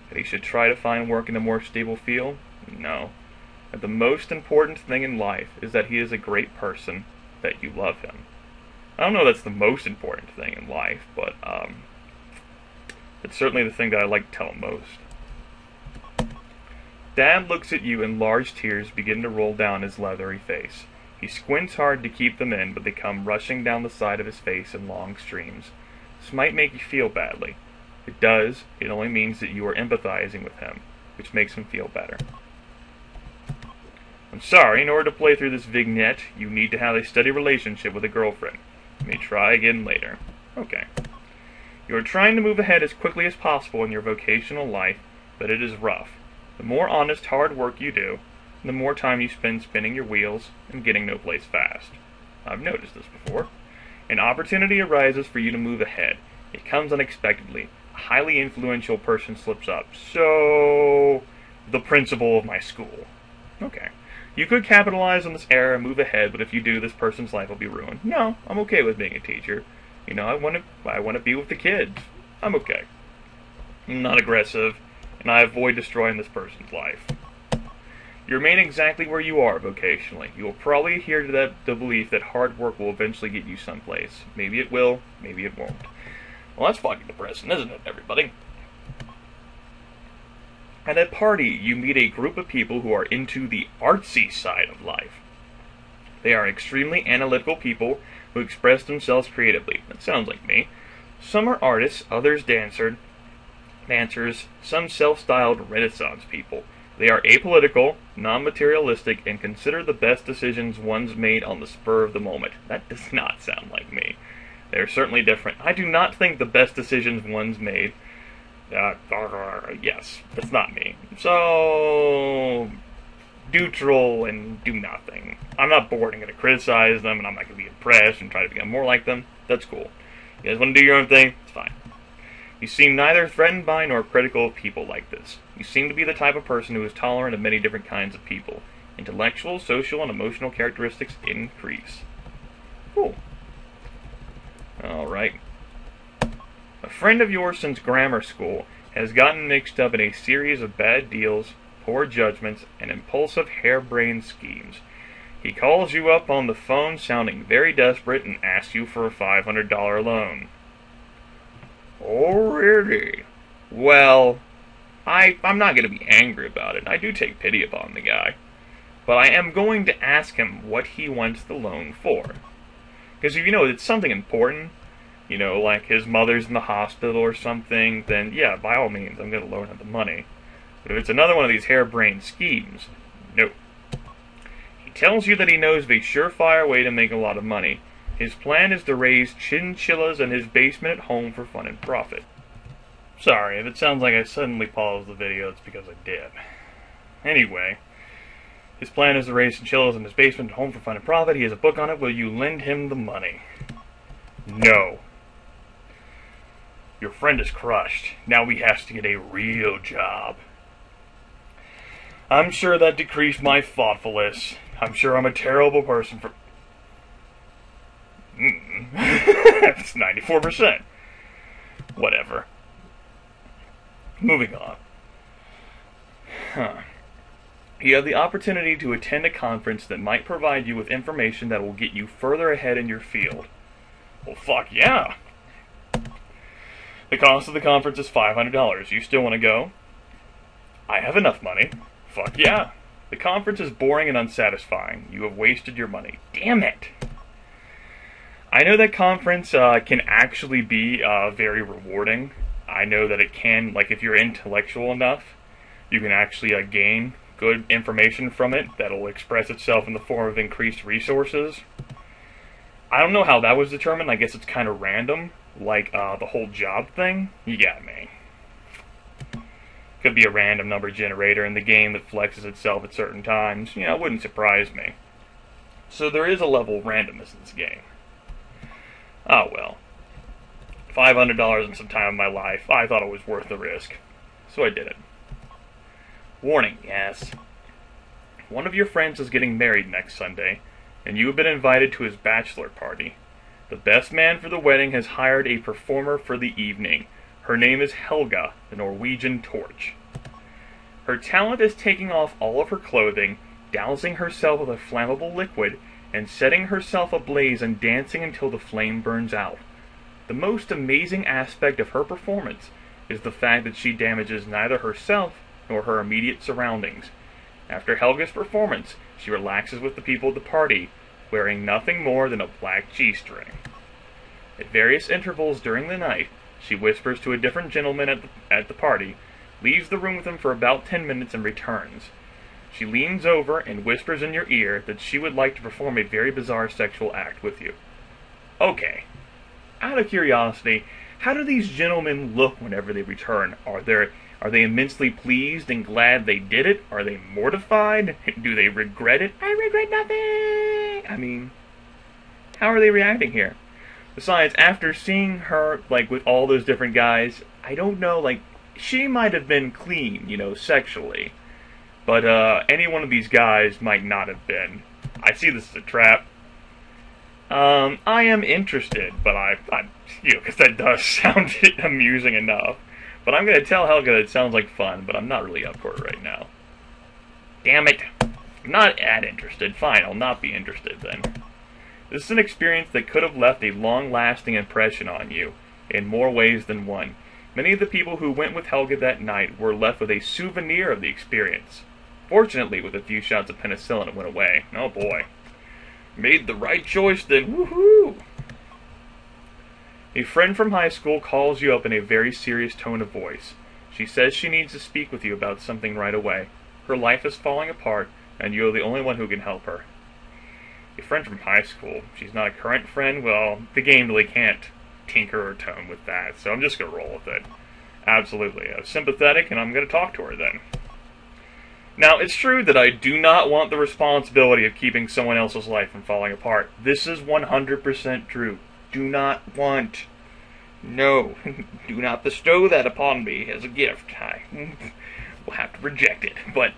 That he should try to find work in a more stable field? No. That the most important thing in life is that he is a great person, that you love him. I don't know if that's the most important thing in life, but it's certainly the thing that I like to tell him most. Dad looks at you and large tears begin to roll down his leathery face. He squints hard to keep them in, but they come rushing down the side of his face in long streams. This might make you feel badly. If it does, it only means that you are empathizing with him, which makes him feel better. I'm sorry, in order to play through this vignette, you need to have a steady relationship with a girlfriend. You may try again later. Okay. You are trying to move ahead as quickly as possible in your vocational life, but it is rough. The more honest, hard work you do, the more time you spend spinning your wheels and getting no place fast. I've noticed this before. An opportunity arises for you to move ahead. It comes unexpectedly. A highly influential person slips up. So, the principal of my school. Okay. You could capitalize on this error and move ahead, but if you do, this person's life will be ruined. No, I'm okay with being a teacher. You know, I want to be with the kids. I'm okay. I'm not aggressive, and I avoid destroying this person's life. You remain exactly where you are vocationally. You will probably adhere to the belief that hard work will eventually get you someplace. Maybe it will, maybe it won't. Well, that's fucking depressing, isn't it, everybody? At a party, you meet a group of people who are into the artsy side of life. They are extremely analytical people who express themselves creatively. That sounds like me. Some are artists, others dancers, some self-styled Renaissance people. They are apolitical, non-materialistic, and consider the best decisions one's made on the spur of the moment. That does not sound like me. They are certainly different. I do not think the best decisions one's made... yes, that's not me. So... neutral and do nothing. I'm not bored and going to criticize them, and I'm not going to be impressed and try to become more like them. That's cool. You guys want to do your own thing? It's fine. You seem neither threatened by nor critical of people like this. You seem to be the type of person who is tolerant of many different kinds of people. Intellectual, social, and emotional characteristics increase. Cool. Alright. A friend of yours since grammar school has gotten mixed up in a series of bad deals, poor judgments, and impulsive harebrained schemes. He calls you up on the phone sounding very desperate and asks you for a $500 loan. Oh, really? Well, I'm not going to be angry about it. I do take pity upon the guy. But I am going to ask him what he wants the loan for. Because if you know it's something important, you know, like his mother's in the hospital or something, then yeah, by all means, I'm going to loan him the money. But if it's another one of these harebrained schemes, no. He tells you that he knows of a surefire way to make a lot of money. His plan is to raise chinchillas in his basement at home for fun and profit. Sorry, if it sounds like I suddenly paused the video, it's because I did. Anyway, his plan is to raise chinchillas in his basement at home for fun and profit. He has a book on it. Will you lend him the money? No. Your friend is crushed. Now he has to get a real job. I'm sure that decreased my thoughtfulness. I'm sure I'm a terrible person for... It's 94%. Whatever. Moving on. You have the opportunity to attend a conference that might provide you with information that will get you further ahead in your field. Well, fuck yeah. The cost of the conference is $500. You still want to go? I have enough money. Fuck yeah. The conference is boring and unsatisfying. You have wasted your money. Damn it. I know that conference can actually be very rewarding. I know that it can, like if you're intellectual enough, you can actually gain good information from it that'll express itself in the form of increased resources. I don't know how that was determined. I guess it's kind of random, like the whole job thing. You got me. Could be a random number generator in the game that flexes itself at certain times. You know, it wouldn't surprise me. So there is a level of randomness in this game. Oh well. $500 in some time of my life. I thought it was worth the risk. So I did it. Warning, yes. One of your friends is getting married next Sunday, and you have been invited to his bachelor party. The best man for the wedding has hired a performer for the evening. Her name is Helga, the Norwegian Torch. Her talent is taking off all of her clothing, dousing herself with a flammable liquid, and setting herself ablaze and dancing until the flame burns out. The most amazing aspect of her performance is the fact that she damages neither herself nor her immediate surroundings. After Helga's performance, she relaxes with the people at the party, wearing nothing more than a black G-string. At various intervals during the night, she whispers to a different gentleman at the party, leaves the room with him for about 10 minutes and returns. She leans over and whispers in your ear that she would like to perform a very bizarre sexual act with you. Okay, out of curiosity, how do these gentlemen look whenever they return? Are they immensely pleased and glad they did it? Are they mortified? Do they regret it? I regret nothing! I mean, how are they reacting here? Besides, after seeing her, like, with all those different guys, I don't know, like, she might have been clean, sexually. But, any one of these guys might not have been. I see this as a trap. I am interested, but because that does sound amusing enough. But I'm gonna tell Helga that it sounds like fun, but I'm not really up for it right now. Damn it. I'm not that interested. Fine, I'll not be interested then. This is an experience that could have left a long-lasting impression on you, in more ways than one. Many of the people who went with Helga that night were left with a souvenir of the experience. Fortunately, with a few shots of penicillin, it went away. Oh boy. Made the right choice then. Woohoo! A friend from high school calls you up in a very serious tone of voice. She says she needs to speak with you about something right away. Her life is falling apart, and you are the only one who can help her. A friend from high school. She's not a current friend. Well, the game really can't tinker or tone with that, so I'm just going to roll with it. Absolutely. I'm sympathetic, and I'm going to talk to her then. Now, it's true that I do not want the responsibility of keeping someone else's life from falling apart. This is 100% true. Do not want. No. Do not bestow that upon me as a gift. I will have to reject it. But,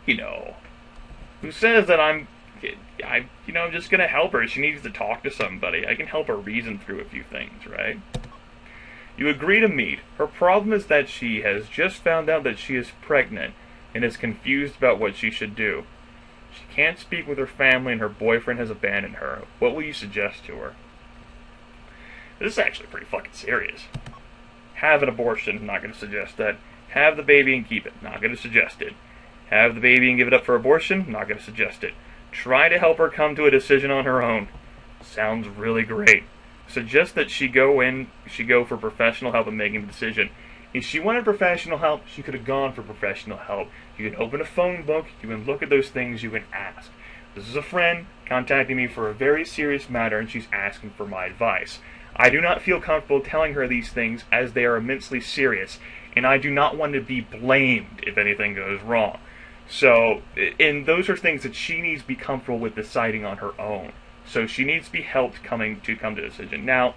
who says that I'm just going to help her? She needs to talk to somebody. I can help her reason through a few things, right? You agree to meet. Her problem is that she has just found out that she is pregnant and is confused about what she should do. She can't speak with her family and her boyfriend has abandoned her. What will you suggest to her? This is actually pretty fucking serious. Have an abortion, not going to suggest that. Have the baby and keep it, not going to suggest it. Have the baby and give it up for abortion, not going to suggest it. Try to help her come to a decision on her own. Sounds really great. Suggest that she go for professional help in making the decision. If she wanted professional help, she could have gone for professional help. You can open a phone book, you can look at those things, you can ask. This is a friend contacting me for a very serious matter, and she's asking for my advice. I do not feel comfortable telling her these things as they are immensely serious, and I do not want to be blamed if anything goes wrong. So, and those are things that she needs to be comfortable with deciding on her own. So she needs to be helped come to a decision. Now,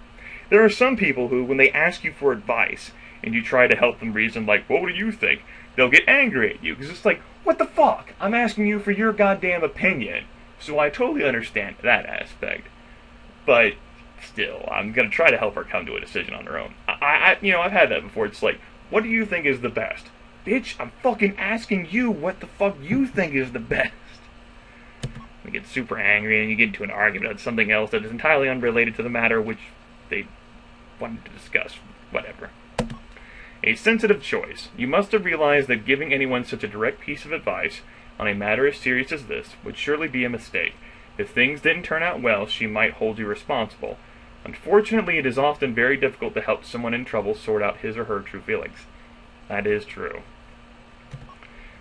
there are some people who, when they ask you for advice, and you try to help them reason, like, what do you think? They'll get angry at you, because it's like, what the fuck? I'm asking you for your goddamn opinion. So I totally understand that aspect. But still, I'm going to try to help her come to a decision on her own. I've had that before. It's like, what do you think is the best? Bitch, I'm fucking asking you what the fuck you think is the best. You get super angry and you get into an argument about something else that is entirely unrelated to the matter which they wanted to discuss. Whatever. A sensitive choice. You must have realized that giving anyone such a direct piece of advice on a matter as serious as this would surely be a mistake. If things didn't turn out well, she might hold you responsible. Unfortunately, it is often very difficult to help someone in trouble sort out his or her true feelings. That is true.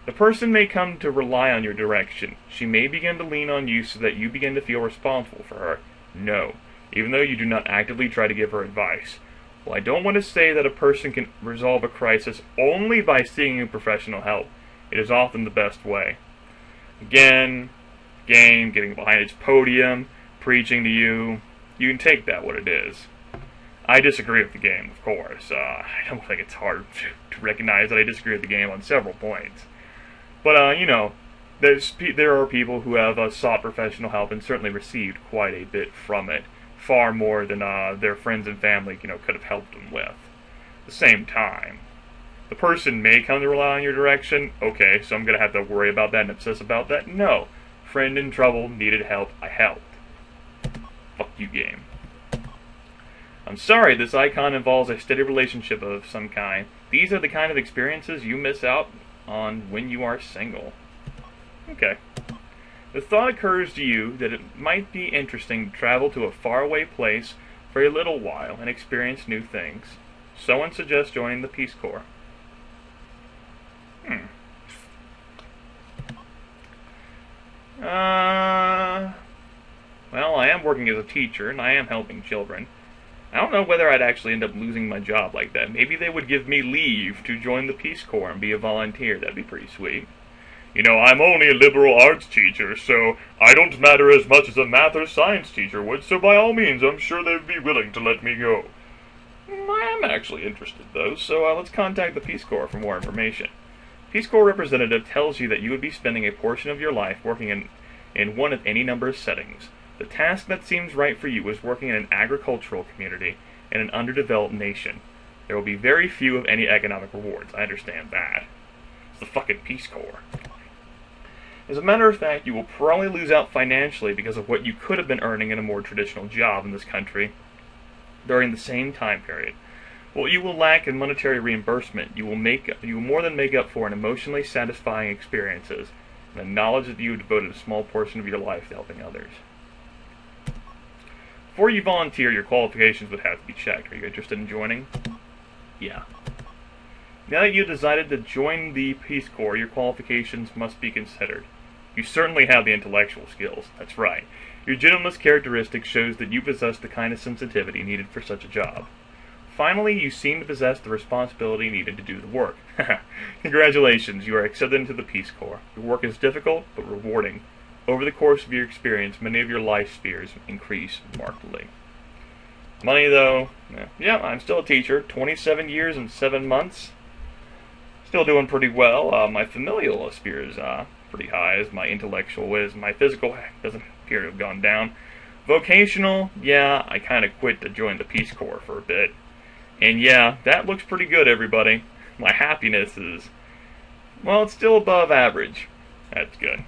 The person may come to rely on your direction. She may begin to lean on you so that you begin to feel responsible for her. No, even though you do not actively try to give her advice. Well, I don't want to say that a person can resolve a crisis only by seeking professional help. It is often the best way. Again, game, getting behind its podium, preaching to you. You can take that what it is. I disagree with the game, of course. I don't think it's hard to recognize that I disagree with the game on several points. But, there are people who have sought professional help and certainly received quite a bit from it. Far more than their friends and family, could have helped them with. At the same time, the person may come to rely on your direction. Okay, so I'm going to have to worry about that and obsess about that? No. Friend in trouble, needed help, I helped. Fuck you, game. I'm sorry, this icon involves a steady relationship of some kind. These are the kind of experiences you miss out on when you are single. Okay. The thought occurs to you that it might be interesting to travel to a faraway place for a little while and experience new things. Someone suggests joining the Peace Corps. Well, I am working as a teacher, and I am helping children. I don't know whether I'd actually end up losing my job like that. Maybe they would give me leave to join the Peace Corps and be a volunteer. That'd be pretty sweet. You know, I'm only a liberal arts teacher, so I don't matter as much as a math or science teacher would, so by all means, I'm sure they'd be willing to let me go. I am actually interested, though, so let's contact the Peace Corps for more information. Peace Corps representative tells you that you would be spending a portion of your life working in one of any number of settings. The task that seems right for you is working in an agricultural community in an underdeveloped nation. There will be very few of any economic rewards. I understand that. It's the fucking Peace Corps. As a matter of fact, you will probably lose out financially because of what you could have been earning in a more traditional job in this country during the same time period. What you will lack in monetary reimbursement, you will more than make up for in emotionally satisfying experiences and the knowledge that you devoted a small portion of your life to helping others. Before you volunteer, your qualifications would have to be checked. Are you interested in joining? Yeah. Now that you've decided to join the Peace Corps, your qualifications must be considered. You certainly have the intellectual skills. That's right. Your gentleman's characteristic shows that you possess the kind of sensitivity needed for such a job. Finally, you seem to possess the responsibility needed to do the work. Congratulations, you are accepted into the Peace Corps. Your work is difficult, but rewarding. Over the course of your experience, many of your life spheres increase markedly. Money, though, yeah, I'm still a teacher. 27 years and 7 months. Still doing pretty well. My familial sphere is pretty high, as my intellectual is. My physical doesn't appear to have gone down. Vocational, yeah, I kind of quit to join the Peace Corps for a bit. And yeah, that looks pretty good, everybody. My happiness is, well, it's still above average. That's good.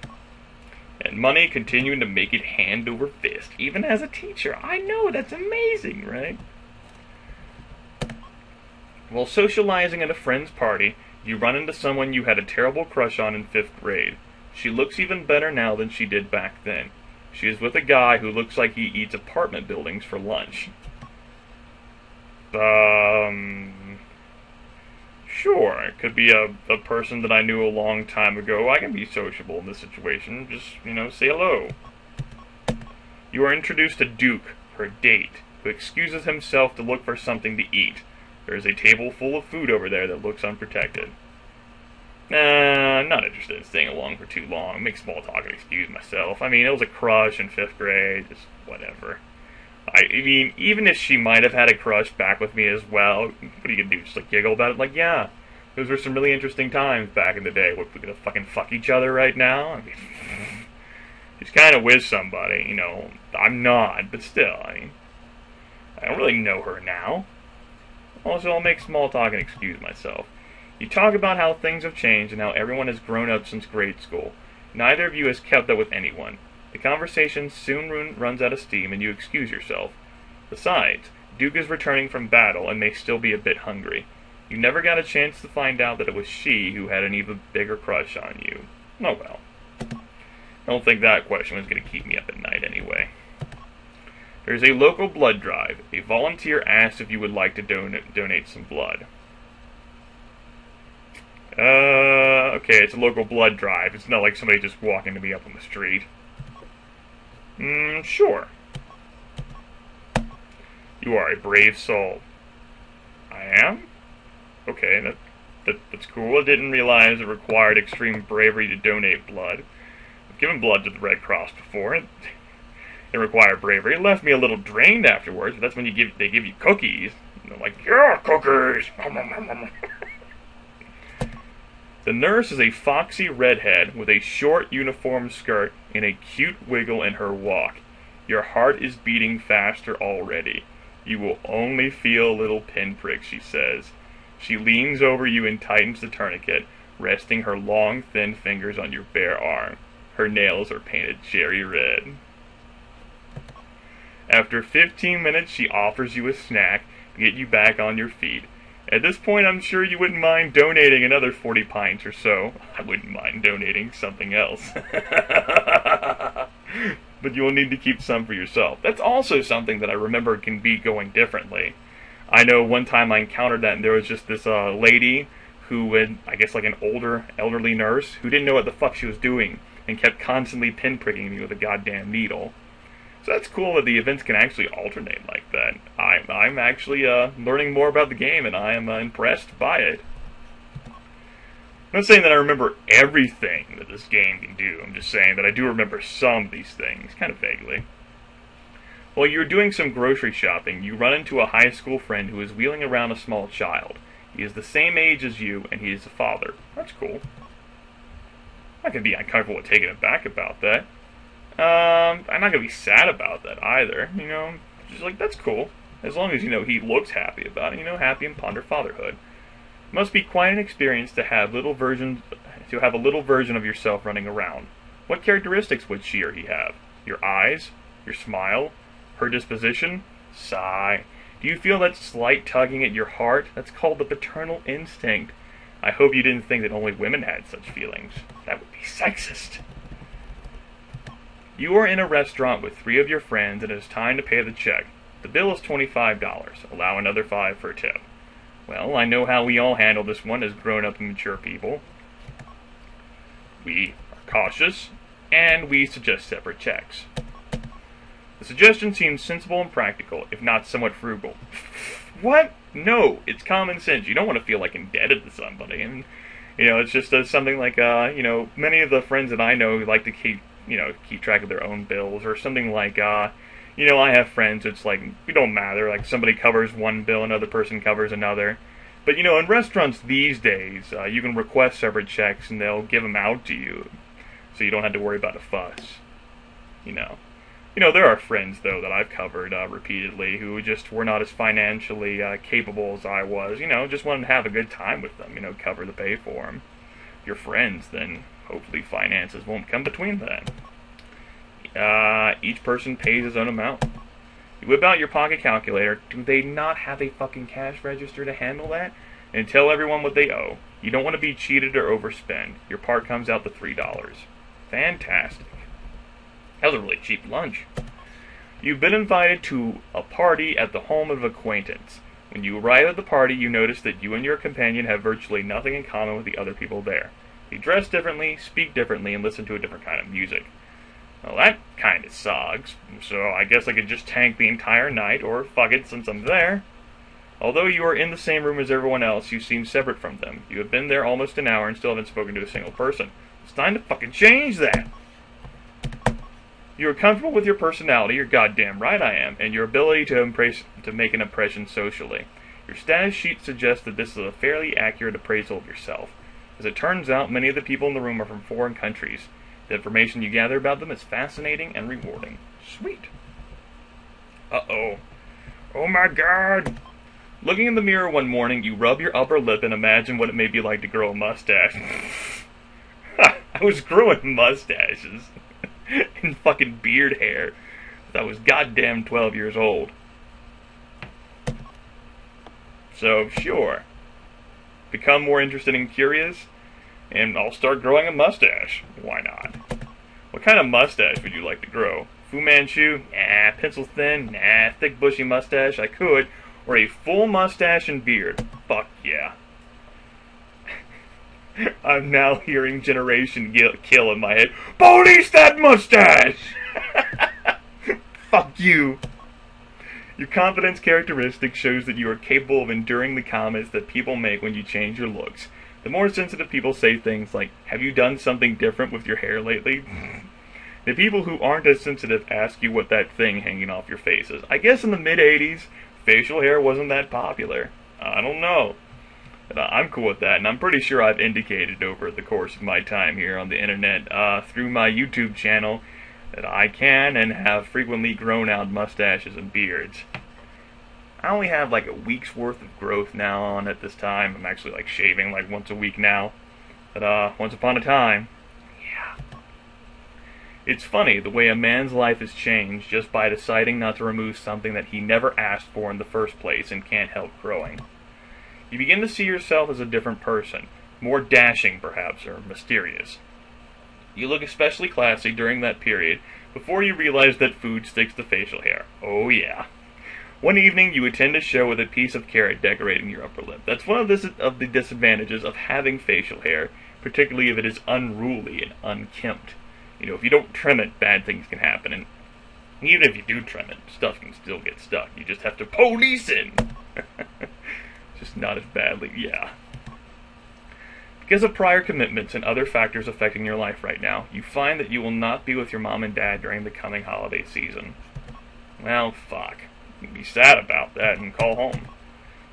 And money continuing to make it hand over fist, even as a teacher. I know, that's amazing, right? While socializing at a friend's party, you run into someone you had a terrible crush on in 5th grade. She looks even better now than she did back then. She is with a guy who looks like he eats apartment buildings for lunch. Sure, it could be a person that I knew a long time ago. I can be sociable in this situation. Just, say hello. You are introduced to Duke, her date, who excuses himself to look for something to eat. There is a table full of food over there that looks unprotected. Nah, not interested in staying along for too long. Make small talk and excuse myself. I mean, it was a crush in 5th grade. Just whatever. I mean, even if she might have had a crush back with me as well, what are you gonna do? Just giggle about it? Yeah, those were some really interesting times back in the day. What, we're gonna fucking fuck each other right now? I mean, she's kind of with somebody, I'm not, but still, I don't really know her now. Also, I'll make small talk and excuse myself. You talk about how things have changed and how everyone has grown up since grade school. Neither of you has kept up with anyone. The conversation soon runs out of steam and you excuse yourself. Besides, Duke is returning from battle and may still be a bit hungry. You never got a chance to find out that it was she who had an even bigger crush on you. Oh well. I don't think that question was going to keep me up at night anyway. There's a local blood drive. A volunteer asks if you would like to donate some blood. Okay, it's a local blood drive. It's not like somebody just walking to me up on the street. Sure. You are a brave soul. I am? Okay, that's cool. I didn't realize it required extreme bravery to donate blood. I've given blood to the Red Cross before. It required bravery. It left me a little drained afterwards, but that's when they give you cookies. Yeah, cookies! The nurse is a foxy redhead with a short uniform skirt and a cute wiggle in her walk. Your heart is beating faster already. You will only feel a little pinprick, she says. She leans over you and tightens the tourniquet, resting her long, thin fingers on your bare arm. Her nails are painted cherry red. After 15 minutes, she offers you a snack to get you back on your feet. At this point, I'm sure you wouldn't mind donating another 40 pints or so. I wouldn't mind donating something else. but you will need to keep some for yourself. That's also something that I remember can be going differently. I know one time I encountered that, and there was just this lady who would, I guess like an older, elderly nurse, who didn't know what the fuck she was doing, and kept constantly pinpricking me with a goddamn needle. So that's cool that the events can actually alternate like that. I'm actually learning more about the game, and I am impressed by it. I'm not saying that I remember everything that this game can do. I'm just saying that I do remember some of these things, kind of vaguely. While you're doing some grocery shopping, you run into a high school friend who is wheeling around a small child. He is the same age as you, and he is a father. That's cool. I can be uncomfortable with taking it back about that. I'm not going to be sad about that either. You know, just like, that's cool. As long as, you know, he looks happy about it, you know, happy and ponder fatherhood. It must be quite an experience to have a little version of yourself running around. What characteristics would she or he have? Your eyes? Your smile? Her disposition? Sigh. Do you feel that slight tugging at your heart? That's called the paternal instinct. I hope you didn't think that only women had such feelings. That would be sexist. You are in a restaurant with 3 of your friends, and it is time to pay the check. The bill is $25. Allow another $5 for a tip. Well, I know how we all handle this one as grown-up and mature people. We are cautious, and we suggest separate checks. The suggestion seems sensible and practical, if not somewhat frugal. What? No, it's common sense. You don't want to feel like indebted to somebody, and you know, it's just something like you know, many of the friends that I know like to keep track of their own bills, or something like you know, I have friends. It's like it don't matter. Like somebody covers one bill, another person covers another. But you know, in restaurants these days, you can request separate checks, and they'll give them out to you, so you don't have to worry about a fuss. You know, there are friends, though, that I've covered repeatedly who just were not as financially capable as I was. You know, just wanted to have a good time with them, you know, cover the pay for them. If you're friends, then hopefully finances won't come between them. Each person pays his own amount. You whip out your pocket calculator. Do they not have a fucking cash register to handle that? And tell everyone what they owe. You don't want to be cheated or overspend. Your part comes out to $3. Fantastic. That was a really cheap lunch. You've been invited to a party at the home of an acquaintance. When you arrive at the party, you notice that you and your companion have virtually nothing in common with the other people there. They dress differently, speak differently, and listen to a different kind of music. Well, that kind of sucks, so I guess I could just tank the entire night, or fuck it since I'm there. Although you are in the same room as everyone else, you seem separate from them. You have been there almost an hour and still haven't spoken to a single person. It's time to fucking change that! You are comfortable with your personality, you're goddamn right I am, and your ability to make an impression socially. Your status sheet suggests that this is a fairly accurate appraisal of yourself. As it turns out, many of the people in the room are from foreign countries. The information you gather about them is fascinating and rewarding. Sweet. Uh-oh. Oh my god! Looking in the mirror one morning, you rub your upper lip and imagine what it may be like to grow a mustache. I was growing mustaches. And fucking beard hair. I was goddamn 12 years old. So, sure. Become more interested and curious, and I'll start growing a mustache. Why not? What kind of mustache would you like to grow? Fu Manchu? Nah. Pencil thin? Nah. Thick bushy mustache? I could. Or a full mustache and beard? Fuck yeah. I'm now hearing Generation Kill in my head. Police that mustache! Fuck you. Your confidence characteristic shows that you are capable of enduring the comments that people make when you change your looks. The more sensitive people say things like, have you done something different with your hair lately? The people who aren't as sensitive ask you what that thing hanging off your face is. I guess in the mid-'80s, facial hair wasn't that popular. I don't know. I'm cool with that, and I'm pretty sure I've indicated over the course of my time here on the internet, through my YouTube channel, that I can and have frequently grown out mustaches and beards. I only have like a week's worth of growth now on at this time. I'm actually like shaving like once a week now. But once upon a time, yeah. It's funny the way a man's life has changed just by deciding not to remove something that he never asked for in the first place and can't help growing. You begin to see yourself as a different person, more dashing perhaps, or mysterious. You look especially classy during that period, before you realize that food sticks to facial hair. Oh yeah. One evening, you attend a show with a piece of carrot decorating your upper lip. That's one of the disadvantages of having facial hair, particularly if it is unruly and unkempt. You know, if you don't trim it, bad things can happen, and even if you do trim it, stuff can still get stuck. You just have to police it. Just not as badly, yeah. Because of prior commitments and other factors affecting your life right now, you find that you will not be with your mom and dad during the coming holiday season. Well, fuck. You can be sad about that and call home.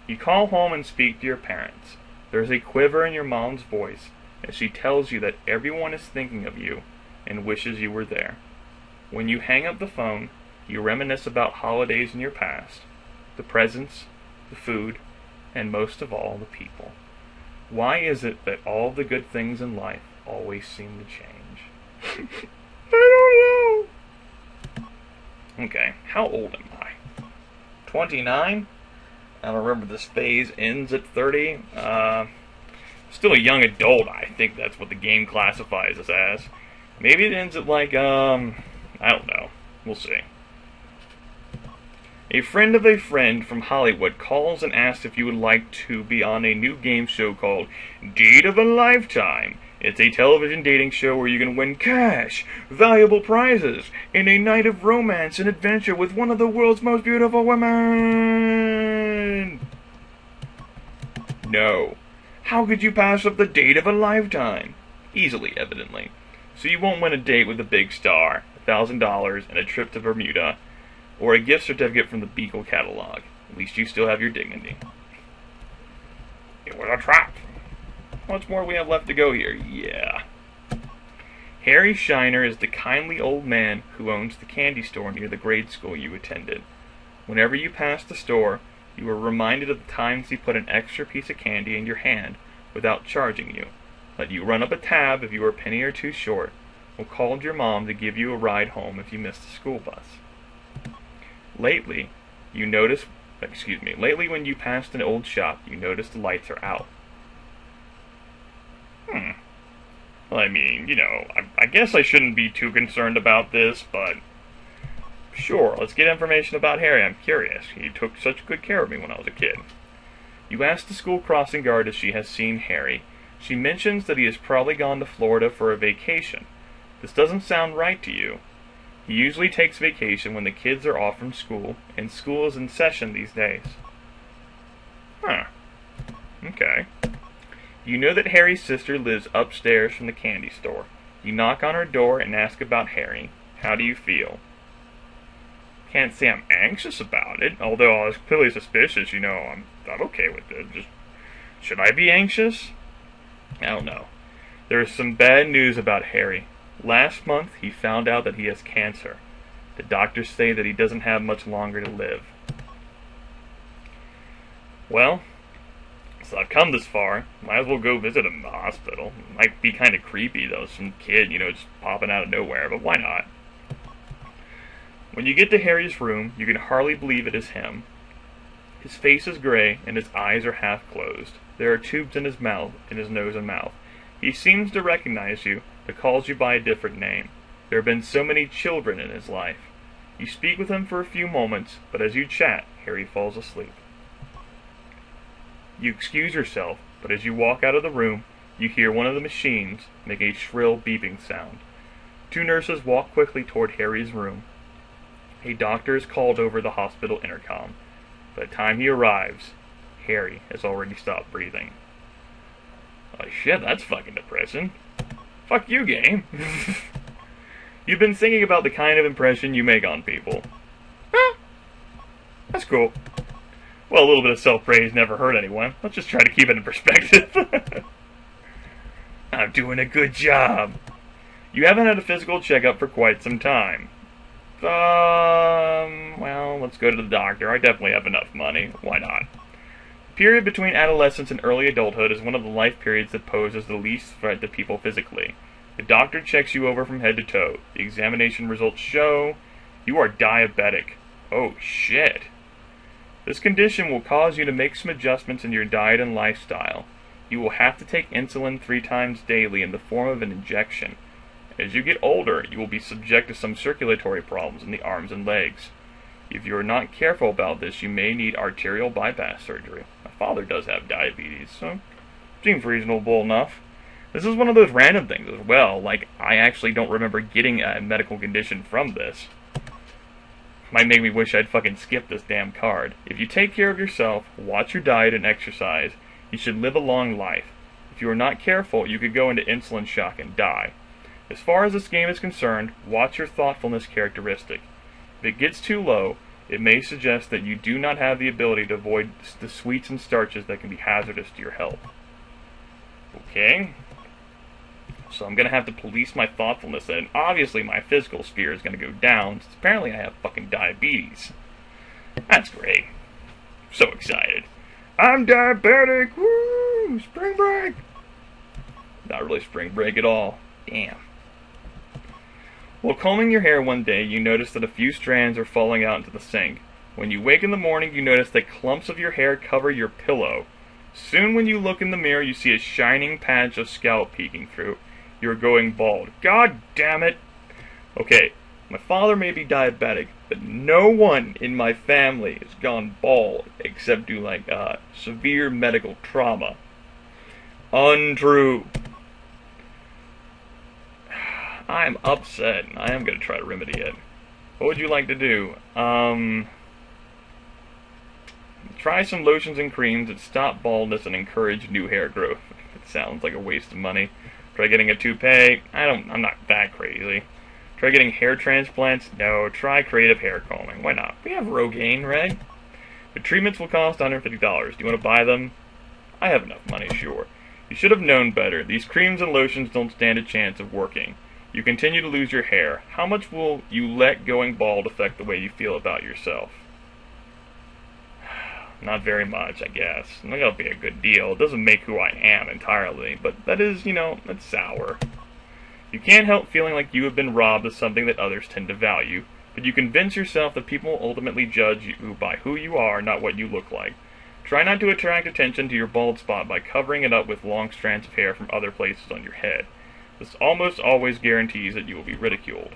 You call home and speak to your parents. There's a quiver in your mom's voice as she tells you that everyone is thinking of you and wishes you were there. When you hang up the phone, you reminisce about holidays in your past, the presents, the food, and most of all, the people. Why is it that all the good things in life always seem to change? I don't know. Okay, how old am I? 29? I don't remember this phase ends at 30. Still a young adult, I think that's what the game classifies us as. Maybe it ends at like, I don't know. We'll see. A friend of a friend from Hollywood calls and asks if you would like to be on a new game show called Date of a Lifetime. It's a television dating show where you can win cash, valuable prizes, and a night of romance and adventure with one of the world's most beautiful women. No. How could you pass up the date of a lifetime? Easily, evidently. So you won't win a date with a big star, $1,000, and a trip to Bermuda, or a gift certificate from the Beagle catalog. At least you still have your dignity. It was a trap. How much more we have left to go here? Yeah. Harry Shiner is the kindly old man who owns the candy store near the grade school you attended. Whenever you pass the store, you are reminded of the times he put an extra piece of candy in your hand without charging you, let you run up a tab if you were a penny or two short, or called your mom to give you a ride home if you missed the school bus. Lately, when you passed an old shop, you notice the lights are out. Well, I mean, you know, I guess I shouldn't be too concerned about this, but sure, let's get information about Harry. I'm curious. He took such good care of me when I was a kid. You ask the school crossing guard if she has seen Harry. She mentions that he has probably gone to Florida for a vacation. This doesn't sound right to you. He usually takes vacation when the kids are off from school, and school is in session these days. Huh. Okay. You know that Harry's sister lives upstairs from the candy store. You knock on her door and ask about Harry. How do you feel? Can't say I'm anxious about it, although I was clearly suspicious, you know, I'm okay with it. Just, should I be anxious? I don't know. There is some bad news about Harry. Last month, he found out that he has cancer. The doctors say that he doesn't have much longer to live. Well, so I've come this far. Might as well go visit him in the hospital. It might be kind of creepy, though. Some kid, you know, just popping out of nowhere, but why not? When you get to Harry's room, you can hardly believe it is him. His face is gray, and his eyes are half closed. There are tubes in his mouth, in his nose and mouth. He seems to recognize you, but calls you by a different name. There have been so many children in his life. You speak with him for a few moments, but as you chat, Harry falls asleep. You excuse yourself, but as you walk out of the room, you hear one of the machines make a shrill beeping sound. Two nurses walk quickly toward Harry's room. A doctor is called over the hospital intercom. By the time he arrives, Harry has already stopped breathing. Oh shit, that's fucking depressing. Fuck you, game. You've been thinking about the kind of impression you make on people. Huh? That's cool. Well, a little bit of self-praise never hurt anyone. Let's just try to keep it in perspective. I'm doing a good job. You haven't had a physical checkup for quite some time. Well, let's go to the doctor. I definitely have enough money. Why not? The period between adolescence and early adulthood is one of the life periods that poses the least threat to people physically. The doctor checks you over from head to toe. The examination results show you are diabetic. Oh, shit. This condition will cause you to make some adjustments in your diet and lifestyle. You will have to take insulin 3 times daily in the form of an injection. As you get older, you will be subject to some circulatory problems in the arms and legs. If you are not careful about this, you may need arterial bypass surgery. My father does have diabetes, so seems reasonable enough. This is one of those random things as well, like I actually don't remember getting a medical condition from this. Might make me wish I'd fucking skipped this damn card. If you take care of yourself, watch your diet and exercise, you should live a long life. If you are not careful, you could go into insulin shock and die. As far as this game is concerned, watch your thoughtfulness characteristic. If it gets too low, it may suggest that you do not have the ability to avoid the sweets and starches that can be hazardous to your health. Okay. So I'm going to have to police my thoughtfulness, and obviously my physical sphere is going to go down, since apparently I have fucking diabetes. That's great. So excited. I'm diabetic! Woo! Spring break! Not really spring break at all. Damn. While combing your hair one day, you notice that a few strands are falling out into the sink. When you wake in the morning, you notice that clumps of your hair cover your pillow. Soon when you look in the mirror, you see a shining patch of scalp peeking through. You're going bald. God damn it! Okay, my father may be diabetic, but no one in my family has gone bald except due like severe medical trauma. Untrue. I'm upset. I am going to try to remedy it. What would you like to do? Try some lotions and creams that stop baldness and encourage new hair growth. It sounds like a waste of money. Try getting a toupee. I'm not that crazy. Try getting hair transplants. No, try creative hair combing. Why not? We have Rogaine, right? The treatments will cost $150. Do you want to buy them? I have enough money, sure. You should have known better. These creams and lotions don't stand a chance of working. You continue to lose your hair. How much will you let going bald affect the way you feel about yourself? Not very much, I guess. It's not gonna be a good deal. It doesn't make who I am entirely, but that is, that's sour. You can't help feeling like you have been robbed of something that others tend to value, but you convince yourself that people will ultimately judge you by who you are, not what you look like. Try not to attract attention to your bald spot by covering it up with long strands of hair from other places on your head. This almost always guarantees that you will be ridiculed.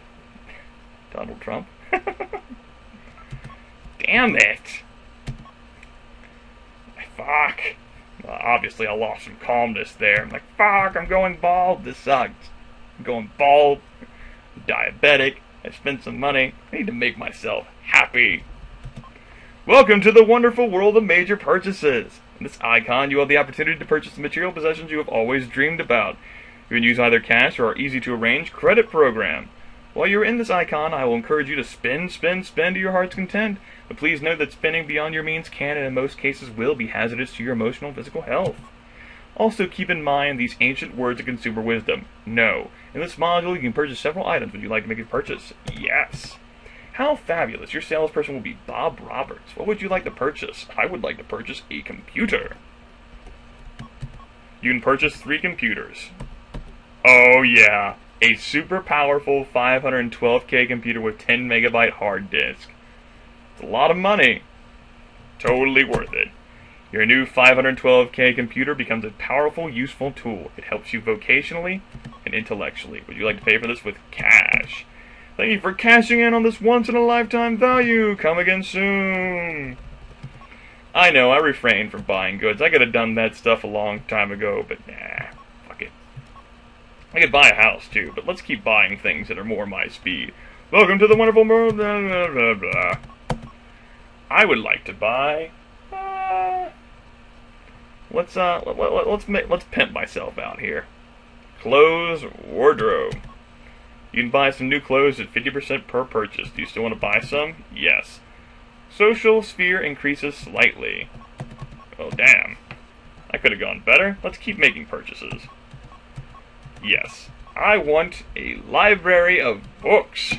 Donald Trump? Damn it! Fuck. Obviously I lost some calmness there. I'm like, fuck, I'm going bald. This sucks. I'm going bald. I'm diabetic. I spent some money. I need to make myself happy. Welcome to the wonderful world of major purchases. In this icon, you have the opportunity to purchase the material possessions you have always dreamed about. You can use either cash or our easy-to-arrange credit program. While you're in this icon, I will encourage you to spend to your heart's content. But please note that spending beyond your means can, and in most cases will, be hazardous to your emotional and physical health. Also keep in mind these ancient words of consumer wisdom. No. In this module, you can purchase several items. Would you like to make a purchase? Yes. How fabulous. Your salesperson will be Bob Roberts. What would you like to purchase? I would like to purchase a computer. You can purchase 3 computers. Oh yeah. A super powerful 512K computer with 10 megabyte hard disk. It's a lot of money. Totally worth it. Your new 512K computer becomes a powerful, useful tool. It helps you vocationally and intellectually. Would you like to pay for this with cash? Thank you for cashing in on this once-in-a-lifetime value. Come again soon. I know, I refrained from buying goods. I could have done that stuff a long time ago, but nah, fuck it. I could buy a house too, but let's keep buying things that are more my speed. Welcome to the wonderful world. Blah, blah, blah, blah. I would like to buy. Let's pimp myself out here. Clothes wardrobe. You can buy some new clothes at 50% per purchase. Do you still want to buy some? Yes. Social sphere increases slightly. Oh damn. I could have gone better. Let's keep making purchases. Yes. I want a library of books.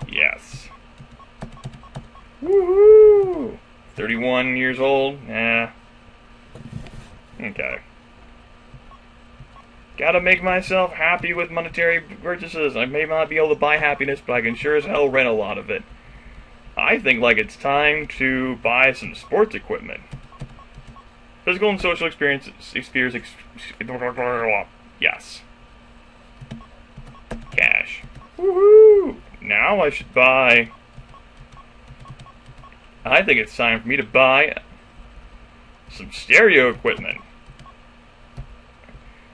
Yes. Woohoo! 31 years old? Nah. Okay. Gotta make myself happy with monetary purchases. I may not be able to buy happiness, but I can sure as hell rent a lot of it. I think like it's time to buy some sports equipment. Physical and social yes. Cash. Woohoo! Now I should buy... I think it's time for me to buy some stereo equipment.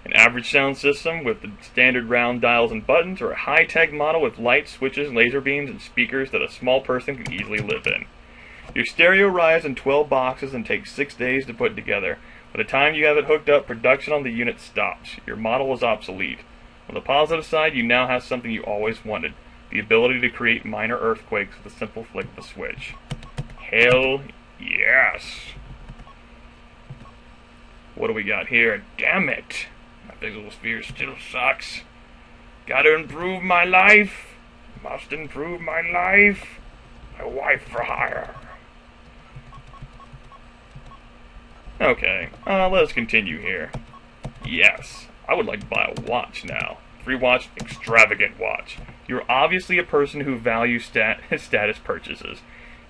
An average sound system with the standard round dials and buttons, or a high-tech model with lights, switches, laser beams, and speakers that a small person can easily live in. Your stereo arrives in 12 boxes and takes 6 days to put together. By the time you have it hooked up, production on the unit stops. Your model is obsolete. On the positive side, you now have something you always wanted, the ability to create minor earthquakes with a simple flick of a switch. Hell yes! What do we got here? Damn it! My physical sphere still sucks. Gotta improve my life. Must improve my life. My wife for hire. Okay, let's continue here. Yes, I would like to buy a watch now. Free watch, extravagant watch. You're obviously a person who values status purchases.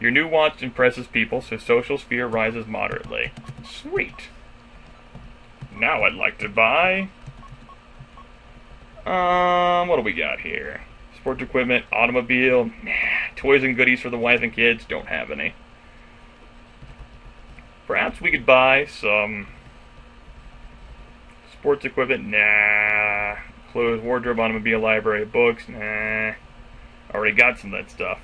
Your new watch impresses people, so social sphere rises moderately. Sweet. Now I'd like to buy... what do we got here? Sports equipment, automobile, toys and goodies for the wife and kids, don't have any. Perhaps we could buy some sports equipment, nah. Clothes, wardrobe, automobile, library, books, nah. Already got some of that stuff.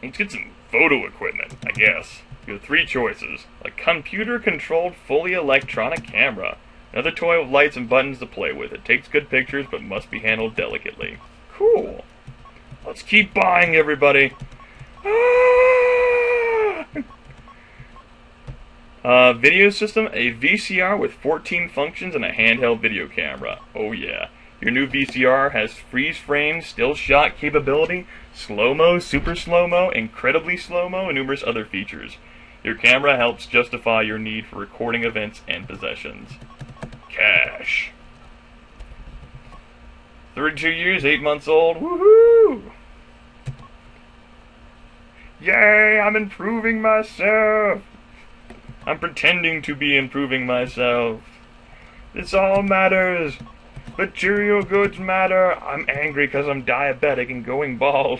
Let's get some photo equipment, I guess. You have 3 choices. A computer-controlled, fully electronic camera. Another toy with lights and buttons to play with. It takes good pictures, but must be handled delicately. Cool. Let's keep buying, everybody. Video system, a VCR with 14 functions and a handheld video camera. Oh yeah. Your new VCR has freeze frame, still shot capability, slow-mo, super slow-mo, incredibly slow-mo, and numerous other features. Your camera helps justify your need for recording events and possessions. Cash. 32 years, 8 months old, woohoo! Yay, I'm improving myself! I'm pretending to be improving myself. This all matters. Material goods matter. I'm angry because I'm diabetic and going bald.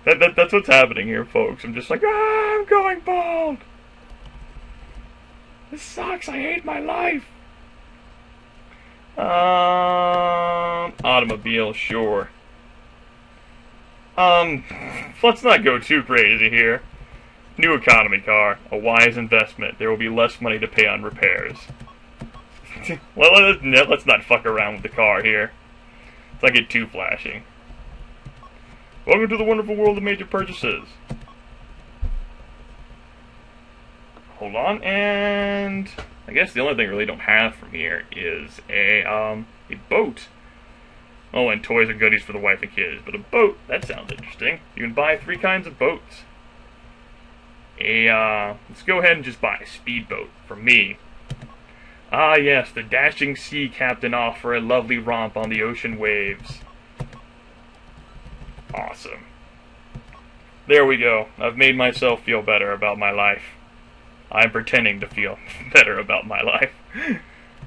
That's what's happening here, folks. I'm just like, I'm going bald. This sucks. I hate my life. Automobile, sure. Let's not go too crazy here. New economy car, a wise investment. There will be less money to pay on repairs. Well, let's not fuck around with the car here. Let's not get too flashy. Welcome to the wonderful world of major purchases. Hold on, and I guess the only thing I really don't have from here is a boat. Oh, and toys and goodies for the wife and kids. But a boat, that sounds interesting. You can buy 3 kinds of boats. Let's go ahead and just buy a speedboat for me. Ah yes, the dashing sea captain off for a lovely romp on the ocean waves. Awesome. There we go. I've made myself feel better about my life. I'm pretending to feel better about my life.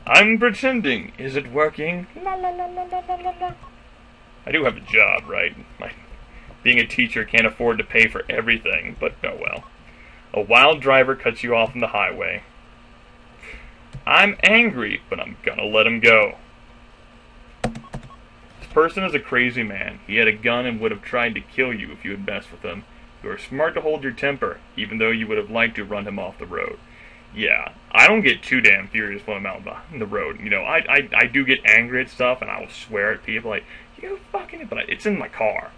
I'm pretending. Is it working? La la la la la la la. I do have a job, right? Being a teacher can't afford to pay for everything, but oh well. A wild driver cuts you off on the highway. I'm angry, but I'm gonna let him go. This person is a crazy man. He had a gun and would have tried to kill you if you had messed with him. You are smart to hold your temper, even though you would have liked to run him off the road. Yeah, I don't get too damn furious when I'm out on the road. You know, I do get angry at stuff, and I will swear at people like, you fucking... But it's in my car.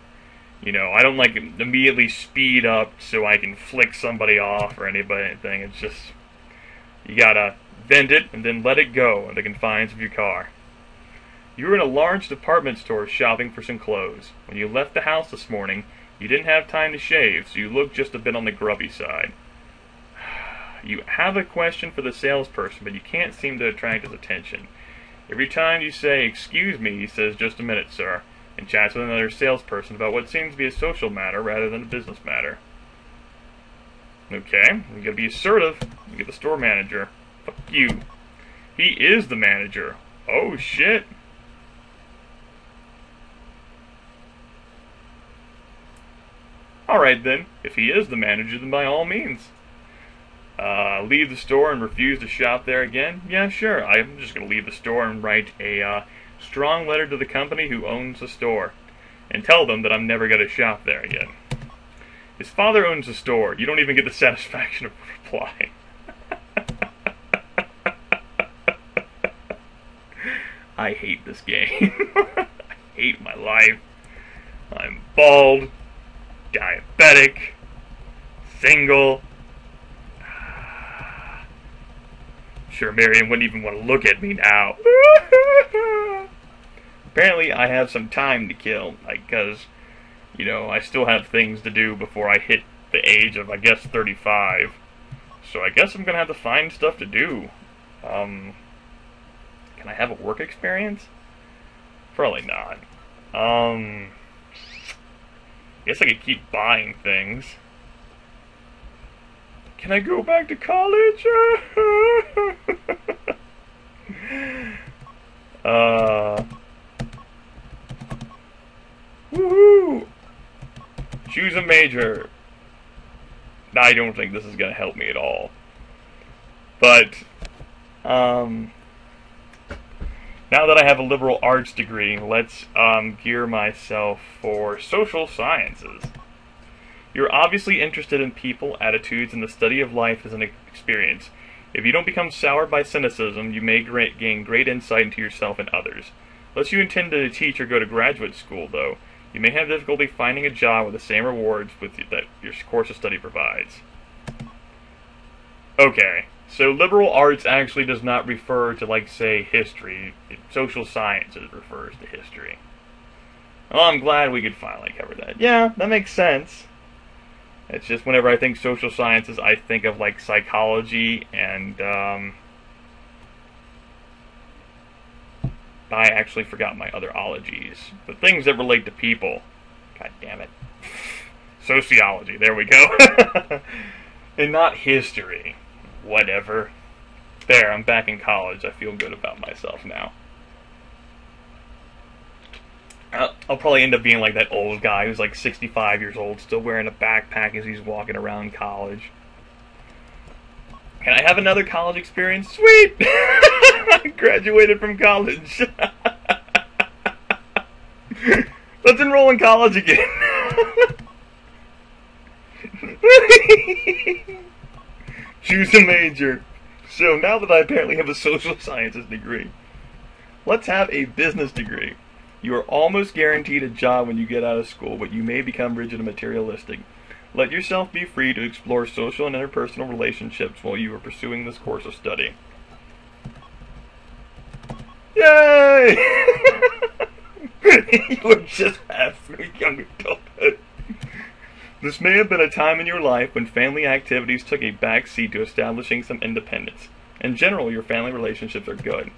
You know, I don't like immediately speed up so I can flick somebody off or anything. It's just, you gotta vent it and then let it go in the confines of your car. You were in a large department store shopping for some clothes. When you left the house this morning, you didn't have time to shave, so you looked just a bit on the grubby side. You have a question for the salesperson, but you can't seem to attract his attention. Every time you say, "Excuse me," he says, "Just a minute, sir," and chats with another salesperson about what seems to be a social matter rather than a business matter. Okay, you gotta be assertive. You get the store manager. Fuck you. He is the manager. Oh shit. Alright then, if he is the manager, then by all means. Leave the store and refuse to shop there again? Yeah, sure, I'm just going to leave the store and write a strong letter to the company who owns the store. And tell them that I'm never going to shop there again. His father owns the store. You don't even get the satisfaction of replying. I hate this game. I hate my life. I'm bald, diabetic, single. Sure, Marion wouldn't even want to look at me now. Apparently, I have some time to kill, because, you know, I still have things to do before I hit the age of, I guess, 35. So I guess I'm going to have to find stuff to do. Can I have a work experience? Probably not. Guess I could keep buying things. Can I go back to college? Woohoo! Choose a major. I don't think this is going to help me at all. But, now that I have a liberal arts degree, let's gear myself for social sciences. You're obviously interested in people, attitudes, and the study of life as an experience. If you don't become soured by cynicism, you may gain great insight into yourself and others. Unless you intend to teach or go to graduate school, though, you may have difficulty finding a job with the same rewards that your course of study provides. Okay, so liberal arts actually does not refer to, like, say, history. Social sciences refers to history. Well, I'm glad we could finally cover that. Yeah, that makes sense. It's just whenever I think social sciences, I think of, like, psychology and, I actually forgot my other ologies. The things that relate to people. God damn it. Sociology, there we go. And not history. Whatever. There, I'm back in college. I feel good about myself now. I'll probably end up being like that old guy who's like 65 years old, still wearing a backpack as he's walking around college. Can I have another college experience? Sweet! I graduated from college. Let's enroll in college again. Choose a major. So now that I apparently have a social sciences degree, let's have a business degree. You are almost guaranteed a job when you get out of school, but you may become rigid and materialistic. Let yourself be free to explore social and interpersonal relationships while you are pursuing this course of study. Yay! You are just past through young adulthood. This may have been a time in your life when family activities took a back seat to establishing some independence. In general, your family relationships are good.